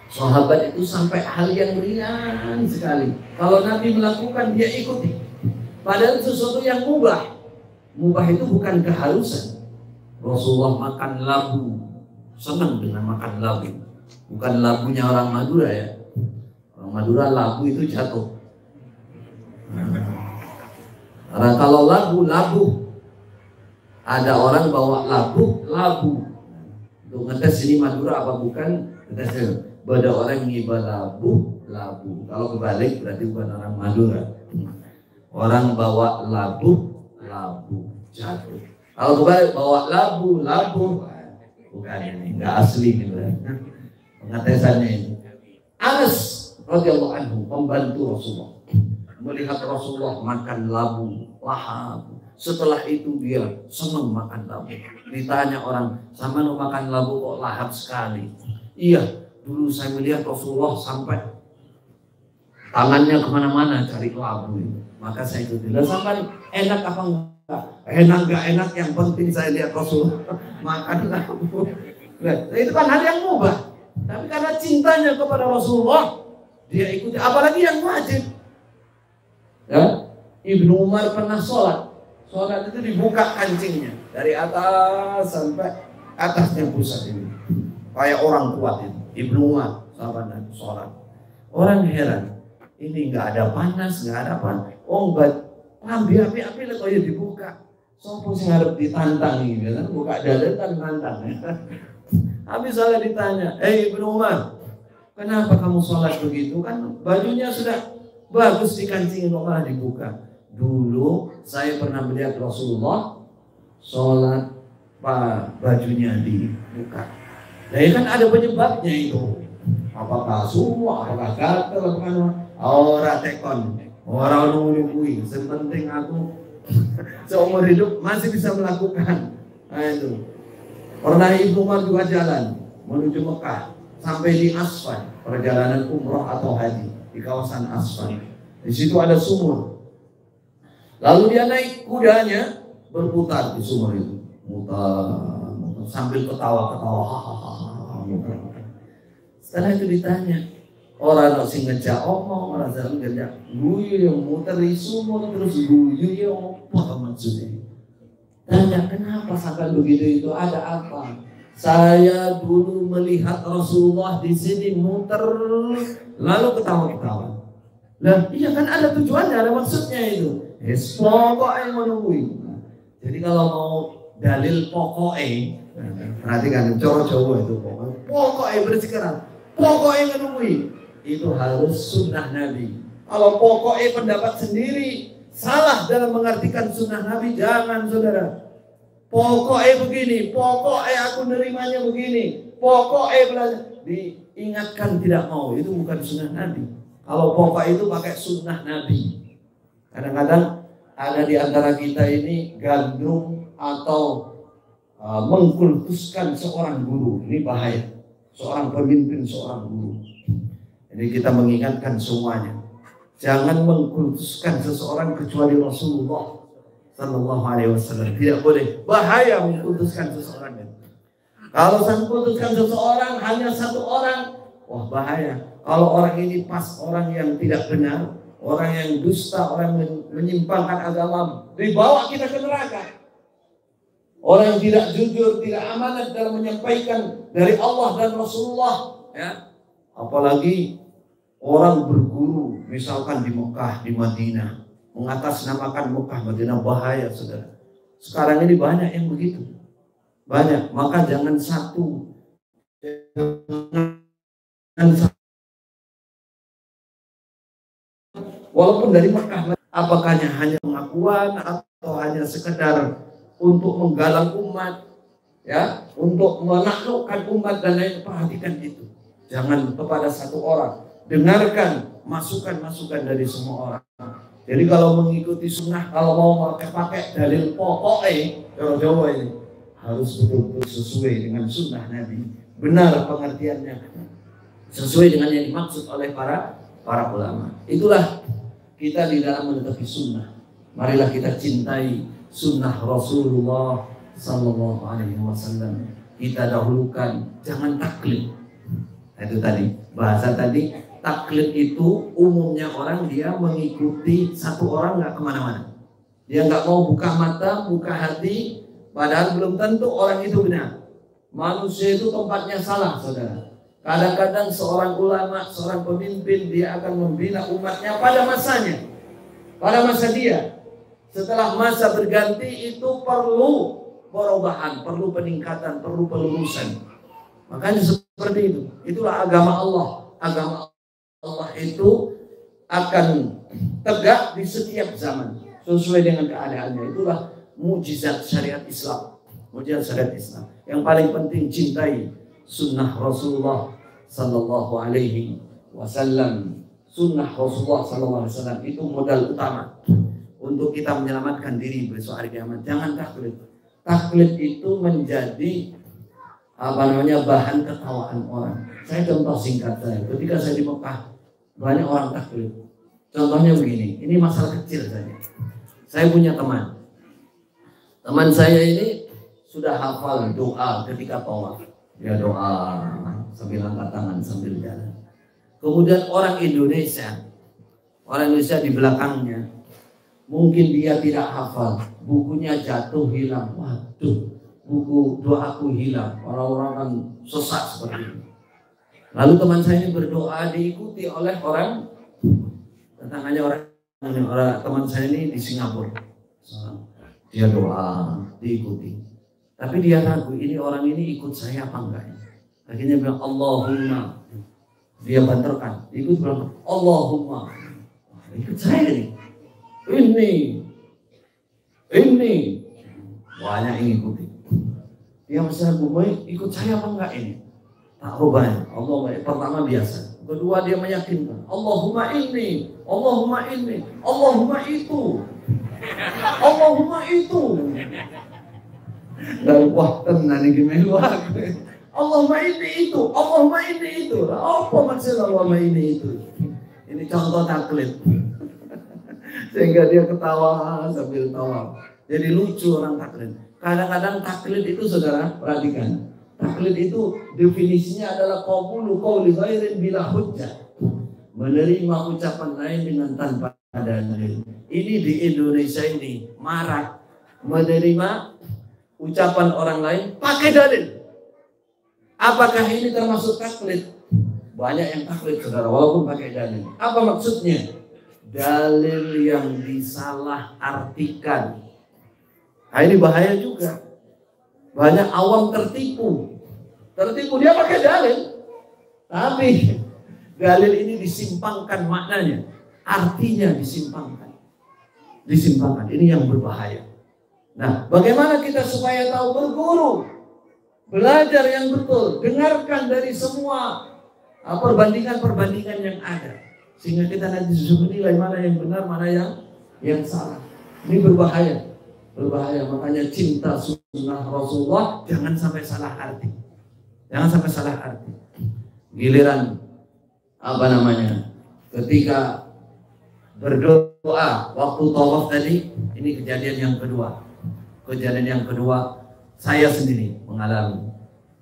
Sahabat itu sampai hal yang ringan sekali. Kalau Nabi melakukan, dia ikuti. Padahal sesuatu yang mubah. Mubah itu bukan keharusan. Rasulullah makan labu, senang dengan makan labu. Bukan labunya orang Madura ya. Orang Madura labu itu jatuh. Karena kalau labu. Ada orang bawa labu. Untuk ngetes ini Madura apa bukan? Ngetes. Pada orang ngiba labu. Kalau kebalik berarti bukan orang Madura. Orang bawa labu jatuh. Kalau kebalik bawa labu, bukan ini, nggak asli gitu. Pengetesannya ini. Anas radhiyallahu anhu membantu Rasulullah. Melihat Rasulullah makan labu, lahap. Setelah itu dia senang makan labu. Ditanya orang, sama lu makan labu kok lahap sekali? Iya, dulu saya melihat Rasulullah sampai tangannya kemana-mana cari labu itu. Maka saya ikuti. Dan sampai enak apa enggak? Enak enggak enak, yang penting saya lihat Rasulullah makan labu. Nah, itu kan hal yang mubah. Tapi karena cintanya kepada Rasulullah, dia ikuti. Apalagi yang wajib. Ya, Ibnu Umar pernah sholat itu dibuka kancingnya dari atas sampai atasnya pusat ini. Kayak orang kuat itu. Ibnu Umar sahabat Nabi sholat. Orang heran. Ini nggak ada panas, nggak ada apa. Oh, api-api lah kalau dibuka. Sopo sing harap ditantang ini, kan? Buka dada kan nantang. Habis saya ditanya, Ibnu Umar, kenapa kamu sholat begitu? Kan bajunya sudah bagus dikancingin kok malah dibuka. Dulu saya pernah melihat Rasulullah sholat bajunya dibuka. Nah, kan ada penyebabnya itu. Apakah semua, apakah gatel, apakah ora tekon, ora nungguin. Sepenting aku seumur hidup masih bisa melakukan. Nah, itu. Pernah Ibnu Umar juga jalan menuju Mekah sampai di Asfan, perjalanan umroh atau haji di kawasan Asfan. Di situ ada sumur. Lalu dia naik kudanya berputar di sumur itu, mutar sambil ketawa-ketawa. Setelah itu ditanya, orang sing ngejak omong, orang sing ngejak guyu yang muter di sumur terus guyu ya apa maksudnya? Tanya kenapa sampai begitu itu, ada apa? Saya dulu melihat Rasulullah di sini muter lalu ketawa-ketawa. Lah iya kan ada tujuannya, ada maksudnya itu. Pokoknya menungguin. Jadi kalau mau dalil pokoknya, perhatikan coro-coro itu pokoknya bersikeras, pokoknya menungguin. Itu harus sunnah Nabi. Kalau pokoknya pendapat sendiri salah dalam mengartikan sunnah Nabi, jangan saudara. Pokoknya begini, pokoknya aku nerimanya begini, pokoknya belajar. Diingatkan tidak mau, itu bukan sunnah Nabi. Kalau pokok itu pakai sunnah Nabi. Kadang-kadang ada di antara kita ini gandrung atau mengkultuskan seorang guru. Ini bahaya. Seorang pemimpin, seorang guru. Jadi kita mengingatkan semuanya. Jangan mengkultuskan seseorang kecuali Rasulullah Sallallahu Alaihi Wasallam. Tidak boleh. Bahaya mengkultuskan seseorang. Kalau saya mengkultuskan seseorang hanya satu orang, wah bahaya. Kalau orang ini pas orang yang tidak benar, orang yang dusta, orang menyimpangkan agama, dibawa kita ke neraka. Orang yang tidak jujur, tidak amanat dalam menyampaikan dari Allah dan Rasulullah, ya. Apalagi orang berguru, misalkan di Mekah, di Madinah, mengatasnamakan Mekah, Madinah, bahaya saudara. Sekarang ini banyak yang begitu, banyak. Maka jangan satu. Walaupun dari Mekah, apakahnya hanya pengakuan atau hanya sekedar untuk menggalang umat, ya, untuk menaklukkan umat dan lain, perhatikan itu. Jangan kepada satu orang, dengarkan masukan-masukan dari semua orang. Jadi kalau mengikuti sunnah, kalau mau pakai dalil pokoknya, Jawa ini harus betul-betul sesuai dengan sunnah Nabi, benar pengertiannya, sesuai dengan yang dimaksud oleh para ulama. Itulah kita di dalam menetapi sunnah. Marilah kita cintai sunnah Rasulullah Sallallahu Alaihi Wasallam. Kita dahulukan, jangan taklid. Itu tadi bahasa tadi, taklid itu umumnya orang dia mengikuti satu orang, nggak kemana-mana. Dia nggak mau buka mata, buka hati, padahal belum tentu orang itu benar. Manusia itu tempatnya salah, saudara. Kadang-kadang seorang ulama, seorang pemimpin, dia akan membina umatnya pada masanya, pada masa dia. Setelah masa berganti itu perlu perubahan, perlu peningkatan, perlu pelurusan. Makanya seperti itu. Itulah agama Allah. Agama Allah itu akan tegak di setiap zaman sesuai dengan keadaannya. Itulah mujizat syariat Islam. Mujizat syariat Islam. Yang paling penting cintai sunnah Rasulullah sallallahu alaihi wasallam. Sunnah Rasulullah sallallahu alaihi wasallam itu modal utama untuk kita menyelamatkan diri besok hari kiamat. Jangan taklid. Taklid itu menjadi bahan ketawaan orang. Saya contoh singkat saya. Ketika saya di Mekah, banyak orang taklid. Contohnya begini, ini masalah kecil saja. Saya punya teman. Teman saya ini sudah hafal doa ketika tawaf. Dia doa sambil angkat tangan sambil jalan. Kemudian orang Indonesia di belakangnya, mungkin dia tidak hafal, bukunya jatuh hilang. Waduh, buku doaku hilang. Orang-orang kan sesat seperti ini. Lalu teman saya ini berdoa, diikuti oleh orang, tetangganya orang teman saya ini di Singapura. Dia doa, diikuti. Tapi dia ragu, ini orang ini ikut saya apa enggak? Akhirnya bilang Allahumma. Dia banterkan, ikut bilang Allahumma. Ikut saya nih. Ini. Banyak yang ikuti. Dia masih ragu, ikut saya apa enggak ini? Tak rubahnya. Allah pertama biasa. Kedua dia meyakinkan. Allahumma ini. Allahumma ini. Allahumma itu. Allahumma itu. Dan wah tenan iki melu aku. Allahumma ini itu. Allahumma ini itu. Apa maksud Allahumma ini itu? Ini contoh taklid. Sehingga dia ketawa sambil tawa. Jadi lucu orang taklid. Kadang-kadang taklid itu saudara perhatikan. Taklid itu definisinya adalah qabulu qauli ghairin bila hujjah. Menerima ucapan lain dengan tanpa dalil. Ini di Indonesia ini marak menerima ucapan orang lain pakai dalil. Apakah ini termasuk taklid? Banyak yang taklid saudara walaupun pakai dalil. Apa maksudnya? Dalil yang disalah artikan. Nah, ini bahaya juga. Banyak awam tertipu dia pakai dalil, tapi dalil ini disimpangkan maknanya, artinya disimpangkan. Ini yang berbahaya. Nah, bagaimana kita supaya tahu? Berguru, belajar yang betul, dengarkan dari semua perbandingan yang ada, sehingga kita nanti bisa menilai mana yang benar, mana yang salah. Ini berbahaya. Makanya cinta sunnah Rasulullah jangan sampai salah arti. Giliran ketika berdoa waktu tawaf tadi, ini kejadian yang kedua saya sendiri mengalami.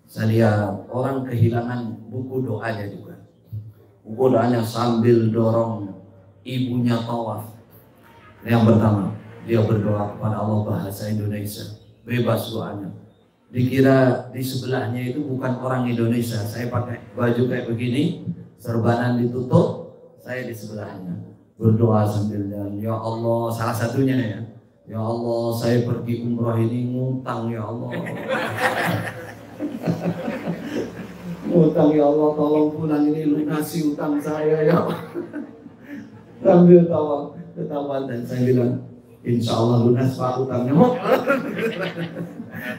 Saya lihat orang kehilangan buku doanya juga. Buku doanya sambil dorong ibunya tawaf. Yang pertama, dia berdoa kepada Allah bahasa Indonesia, bebas doanya. Dikira di sebelahnya itu bukan orang Indonesia. Saya pakai baju kayak begini, serbanan ditutup, saya di sebelahnya berdoa sambil jalan. Ya Allah, salah satunya ya. Ya Allah, saya pergi umrah ini ngutang ya Allah. Ngutang ya Allah, tolong pulang ini lunasi utang saya ya. Sambil ketawa dan saya bilang, insya Allah lunas Pak utangnya.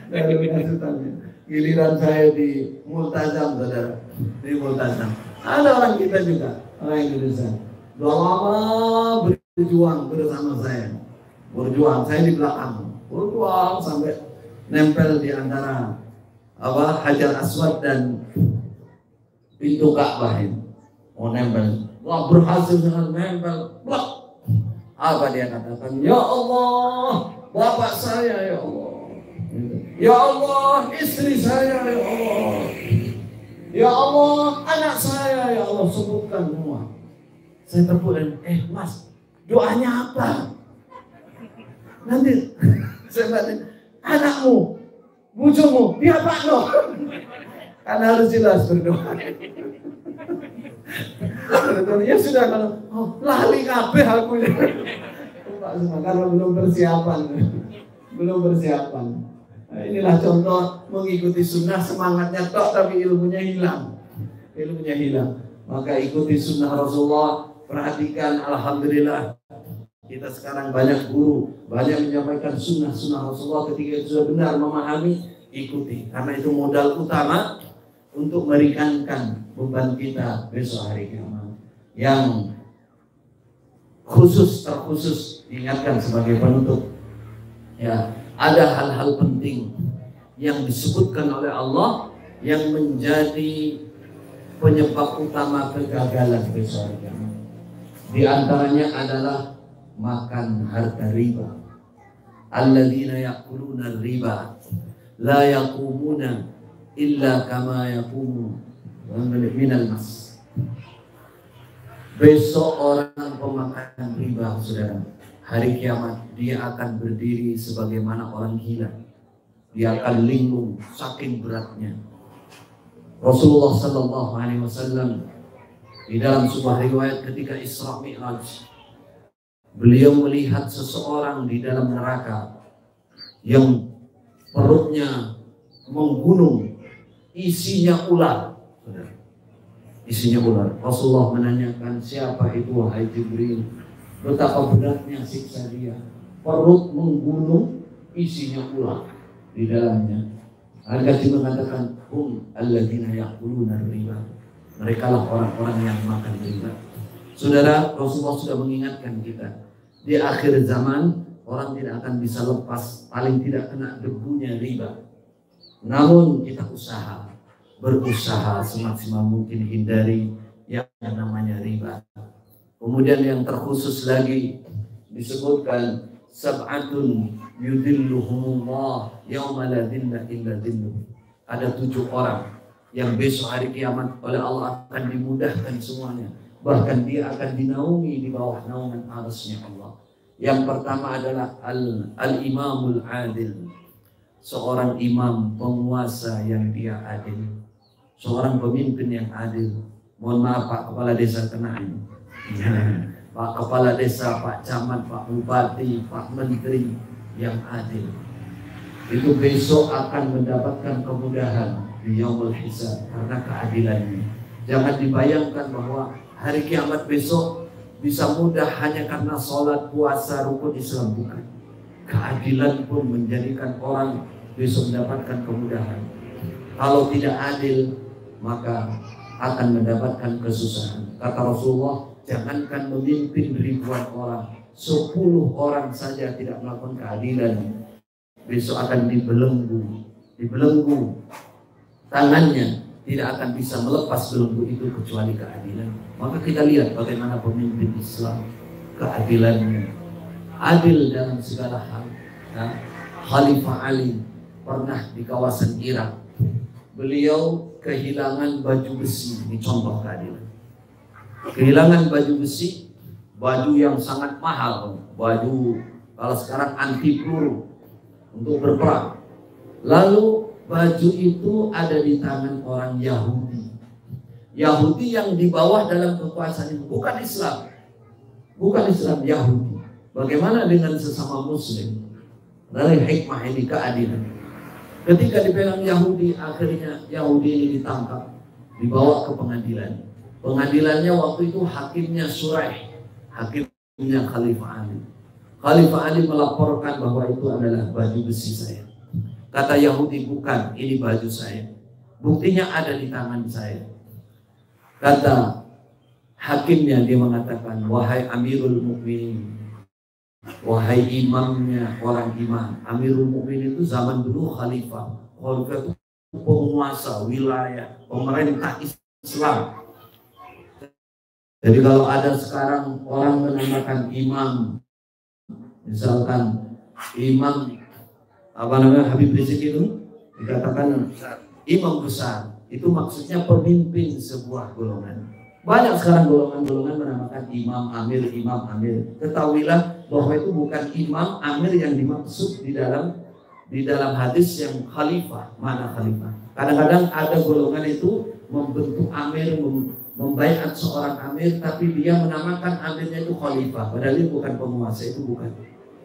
Dari lunas utangnya. Giliran saya di Multazam, saudara. Di Multazam. Ada orang kita juga, orang Indonesia. Sudah lama berjuang bersama saya. Saya di belakang. Berjuang sampai nempel di antara Hajar Aswad dan pintu Ka'bah ini. Mau nempel. Wah, berhasil dengan nempel. Blok. Apa dia katakan? Ya Allah, bapak saya ya Allah. Ya Allah, istri saya ya Allah. Ya Allah, anak saya ya Allah, sebutkan semua. Saya terpulang, Mas, doanya apa? Nanti saya bilang, anakmu, bujumu, dia Pak no. Karena harus jelas berdoa. Ya sudah kalau lali kabeh aku ya. Karena belum persiapan. Nah, inilah contoh mengikuti sunnah, semangatnya tok tapi ilmunya hilang. Maka ikuti sunnah Rasulullah, perhatikan, alhamdulillah kita sekarang banyak guru, banyak menyampaikan sunnah-sunnah Rasulullah. Ketika itu sudah benar memahami, ikuti. Karena itu modal utama untuk meringankan beban kita besok hari kiamat. Yang terkhusus diingatkan sebagai penutup. Ya, ada hal-hal penting yang disebutkan oleh Allah yang menjadi penyebab utama kegagalan besok hari kiamat. Di antaranya adalah makan harta riba. Alladzina ya'kuluna riba la yaqumuna illa kama yaqumu minal mas. Besok orang pemakan riba, saudara, hari kiamat dia akan berdiri sebagaimana orang gila. Dia akan linglung saking beratnya. Rasulullah sallallahu alaihi wasallam di dalam sebuah riwayat ketika Isra Mi'raj, beliau melihat seseorang di dalam neraka yang perutnya menggunung, isinya ular. Isinya ular. Rasulullah menanyakan, siapa itu wahai Jibril? Betapa beratnya siksa dia. Perut menggunung, isinya ular di dalamnya. Al-Ghazali mengatakan, alladzina ya'kuluna riba. Mereka lah orang-orang yang makan riba. Saudara, Rasulullah sudah mengingatkan kita. Di akhir zaman, orang tidak akan bisa lepas, paling tidak kena debunya riba. Namun kita berusaha semaksimal mungkin hindari yang namanya riba. Kemudian yang terkhusus lagi disebutkan, sab'atun yudilluhumullah yawma la dhilla illa dhilluh. Ada 7 orang yang besok hari kiamat oleh Allah akan dimudahkan semuanya. Bahkan dia akan dinaungi di bawah naungan arasnya Allah. Yang pertama adalah al-imamul adil. Seorang imam, penguasa yang dia adil. Seorang pemimpin yang adil. Mohon maaf Pak Kepala Desa kena ini. Pak Kepala Desa, Pak Camat, Pak Bupati, Pak Menteri yang adil. Itu besok akan mendapatkan kemudahan di yaumul hisab karena keadilannya. Jangan dibayangkan bahwa hari kiamat besok bisa mudah hanya karena sholat, puasa, rukun Islam. Bukan. Keadilan pun menjadikan orang besok mendapatkan kemudahan. Kalau tidak adil, maka akan mendapatkan kesusahan. Kata Rasulullah, jangankan memimpin ribuan orang, 10 orang saja tidak melakukan keadilan, besok akan dibelenggu tangannya, tidak akan bisa melepas belenggu itu kecuali keadilan. Maka kita lihat bagaimana pemimpin Islam, keadilannya, adil dalam segala hal. Nah, Khalifah Ali pernah di kawasan Irak, beliau kehilangan baju besi, ini contoh keadilan. Kehilangan baju besi, baju yang sangat mahal, baju kalau sekarang anti peluru untuk berperang. Lalu baju itu ada di tangan orang Yahudi. Yahudi yang di bawah dalam kekuasaan itu, bukan Islam. Bukan Islam, Yahudi. Bagaimana dengan sesama Muslim? Dari hikmah ini keadilan. Ketika dipegang Yahudi, akhirnya Yahudi ini ditangkap, dibawa ke pengadilan. Pengadilannya waktu itu hakimnya Suraih, hakimnya Khalifah Ali. Khalifah Ali melaporkan bahwa itu adalah baju besi saya. Kata Yahudi, bukan, ini baju saya. Buktinya ada di tangan saya. Kata hakimnya, dia mengatakan, wahai Amirul Mukminin, wahai imamnya orang imam. Amirul Mukminin itu zaman dulu khalifah. Khalifah itu penguasa wilayah, pemerintah Islam. Jadi kalau ada sekarang orang menamakan imam, misalkan imam Habib Rizik itu dikatakan imam besar, itu maksudnya pemimpin sebuah golongan. Banyak sekarang golongan-golongan menamakan imam amir. Ketahuilah bahwa itu bukan imam amir yang dimaksud di dalam hadis yang khalifah. Mana khalifah? Kadang-kadang ada golongan itu membentuk amir, membaiat seorang amir, tapi dia menamakan amirnya itu khalifah, padahal itu bukan penguasa, itu bukan.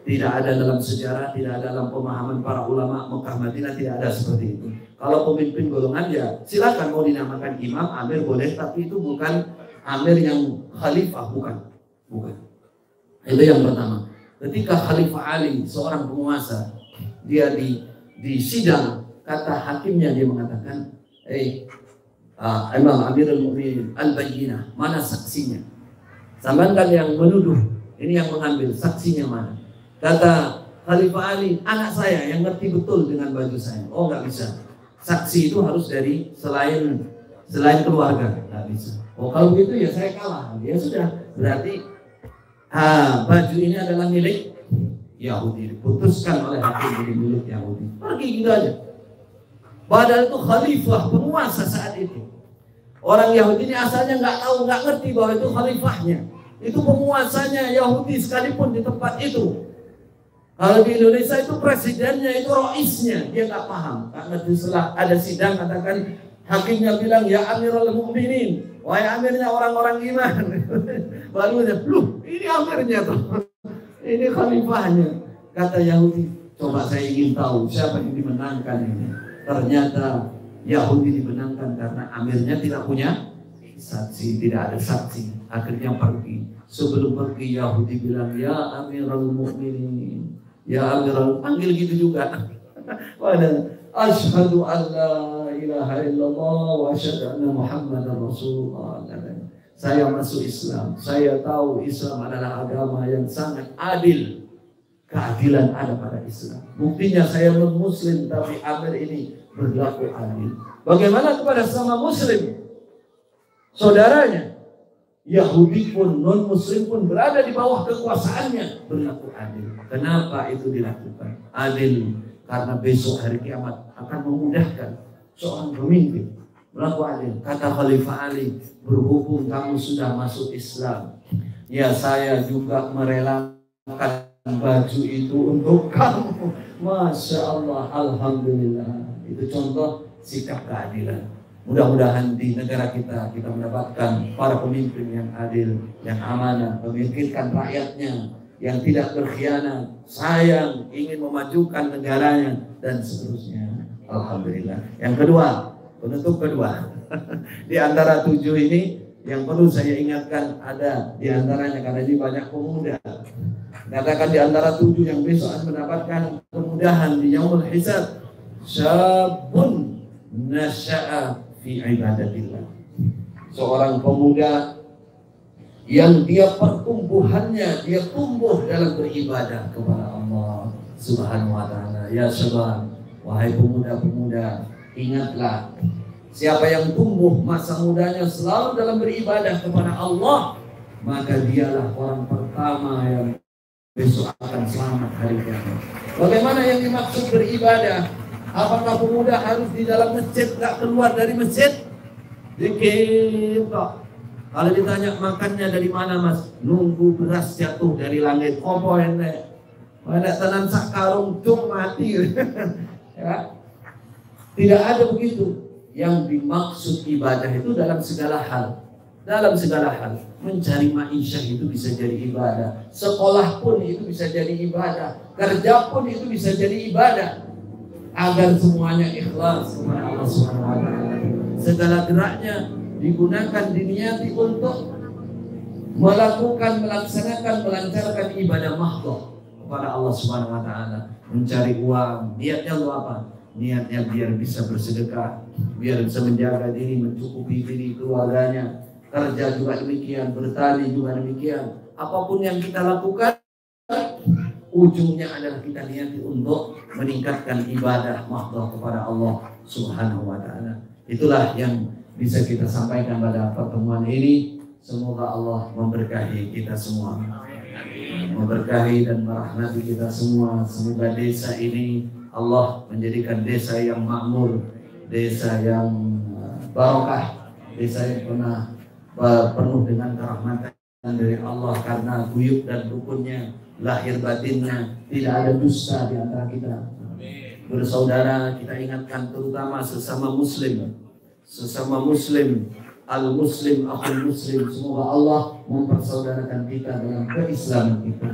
Tidak ada dalam sejarah, tidak ada dalam pemahaman para ulama Mekah Madinah, tidak ada seperti itu. Kalau pemimpin golongan ya silakan mau dinamakan imam, amir boleh, tapi itu bukan amir yang khalifah, bukan. Itu yang pertama. Ketika Khalifah Ali, seorang penguasa, dia di sidang, kata hakimnya, dia mengatakan, Imam Amirul Mu'minin, al-bayyinah, mana saksinya? Samankan yang menuduh, ini yang mengambil, saksinya mana? Kata Khalifah Ali, anak saya yang ngerti betul dengan baju saya. Oh, nggak bisa. Saksi itu harus dari selain keluarga, nggak bisa. Oh, kalau begitu ya saya kalah. Ya sudah, berarti baju ini adalah milik Yahudi. Diputuskan oleh hakim jadi milik Yahudi. Pergi gitu aja. Padahal itu khalifah, penguasa saat itu. Orang Yahudi ini asalnya nggak tahu, nggak ngerti bahwa itu khalifahnya. Itu penguasanya Yahudi sekalipun di tempat itu. Kalau di Indonesia itu presidennya, itu roisnya, dia nggak paham. Karena setelah ada sidang katakan hakimnya bilang, ya Amirul Mu'minin, wahai amirnya orang-orang iman. Baru dia, ini amirnya tuh, ini khalifahnya. Kata Yahudi, coba saya ingin tahu siapa yang dimenangkan ini. Ternyata Yahudi dimenangkan karena amirnya tidak punya saksi, tidak ada saksi. Akhirnya pergi. Sebelum pergi Yahudi bilang, ya Amirul Mu'minin, ya Amirul, panggil gitu juga. Asyhadu an la ilaha illallah wa asyhadu anna Muhammadar Rasulullah. Saya masuk Islam. Saya tahu Islam adalah agama yang sangat adil. Keadilan ada pada Islam. Buktinya saya non-muslim tapi amir ini berlaku adil. Bagaimana kepada sama muslim? Saudaranya Yahudi pun, non-muslim pun berada di bawah kekuasaannya, berlaku adil. Kenapa itu dilakukan? Adil karena besok hari kiamat akan memudahkan seorang pemimpin berlaku adil. Kata Khalifah Ali, berhubung kamu sudah masuk Islam, ya saya juga merelakan baju itu untuk kamu. Masya Allah, alhamdulillah. Itu contoh sikap keadilan. Mudah-mudahan di negara kita mendapatkan para pemimpin yang adil, yang amanah, memikirkan rakyatnya, yang tidak berkhianat, sayang, ingin memajukan negaranya, dan seterusnya. Alhamdulillah. Yang kedua, penutup kedua, di antara 7 ini yang perlu saya ingatkan ada di antaranya, karena ini banyak pemuda. Katakan di antara 7 yang besok akan mendapatkan kemudahan di yaumul hisab, syabun nasya'a fi ibadatillah. Seorang pemuda yang dia pertumbuhannya, dia tumbuh dalam beribadah kepada Allah Subhanahu wa ta'ala. Ya syabab, wahai pemuda-pemuda, ingatlah, siapa yang tumbuh masa mudanya selalu dalam beribadah kepada Allah, maka dialah orang pertama yang besok akan selamat hari kiamat. Bagaimana yang dimaksud beribadah? Apakah pemuda harus di dalam masjid, tak keluar dari masjid? Dikit kok. Kalau ditanya makannya dari mana mas? Nunggu beras jatuh dari langit. Apa ente? Ada tenan sak karung cung mati. Ya. Tidak ada begitu. Yang dimaksud ibadah itu dalam segala hal. Dalam segala hal. Mencari ma'isyah itu bisa jadi ibadah. Sekolah pun itu bisa jadi ibadah. Kerja pun itu bisa jadi ibadah. Agar semuanya ikhlas kepada Allah Subhanahu wa ta'ala. Segala geraknya digunakan, diniati untuk melaksanakan, melancarkan ibadah mahdhah kepada Allah Subhanahu wa ta'ala. Mencari uang, niatnya untuk apa? Niatnya biar bisa bersedekah, biar bisa menjaga diri, mencukupi diri keluarganya. Kerja juga demikian, bertani juga demikian. Apapun yang kita lakukan, ujungnya adalah kita niati untuk meningkatkan ibadah mahdhah kepada Allah Subhanahu wa ta'ala. Itulah yang bisa kita sampaikan pada pertemuan ini. Semoga Allah memberkahi kita semua, memberkahi dan merahmati kita semua. Semoga desa ini Allah menjadikan desa yang makmur, desa yang barokah, desa yang penuh dengan kerahmatan dari Allah, karena guyub dan rukunnya, lahir batinnya, tidak ada dusta di antara kita. Bersaudara, kita ingatkan terutama sesama muslim, al-muslim akhul muslim. Semoga Allah mempersaudarakan kita dalam keislaman kita.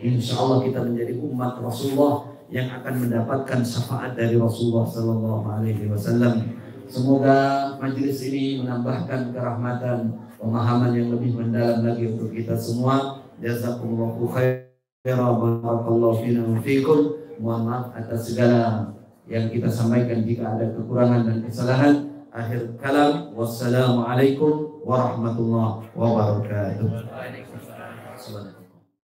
Insya Allah kita menjadi umat Rasulullah yang akan mendapatkan syafaat dari Rasulullah sallallahu alaihi wasallam. Semoga majelis ini menambahkan kerahmatan, pemahaman yang lebih mendalam lagi untuk kita semua. Jazakumullahu khairan, barakallahu fina wa fikum. Mohon maaf atas segala yang kita sampaikan jika ada kekurangan dan kesalahan. Akhir kalam, wassalamualaikum warahmatullahi wabarakatuh.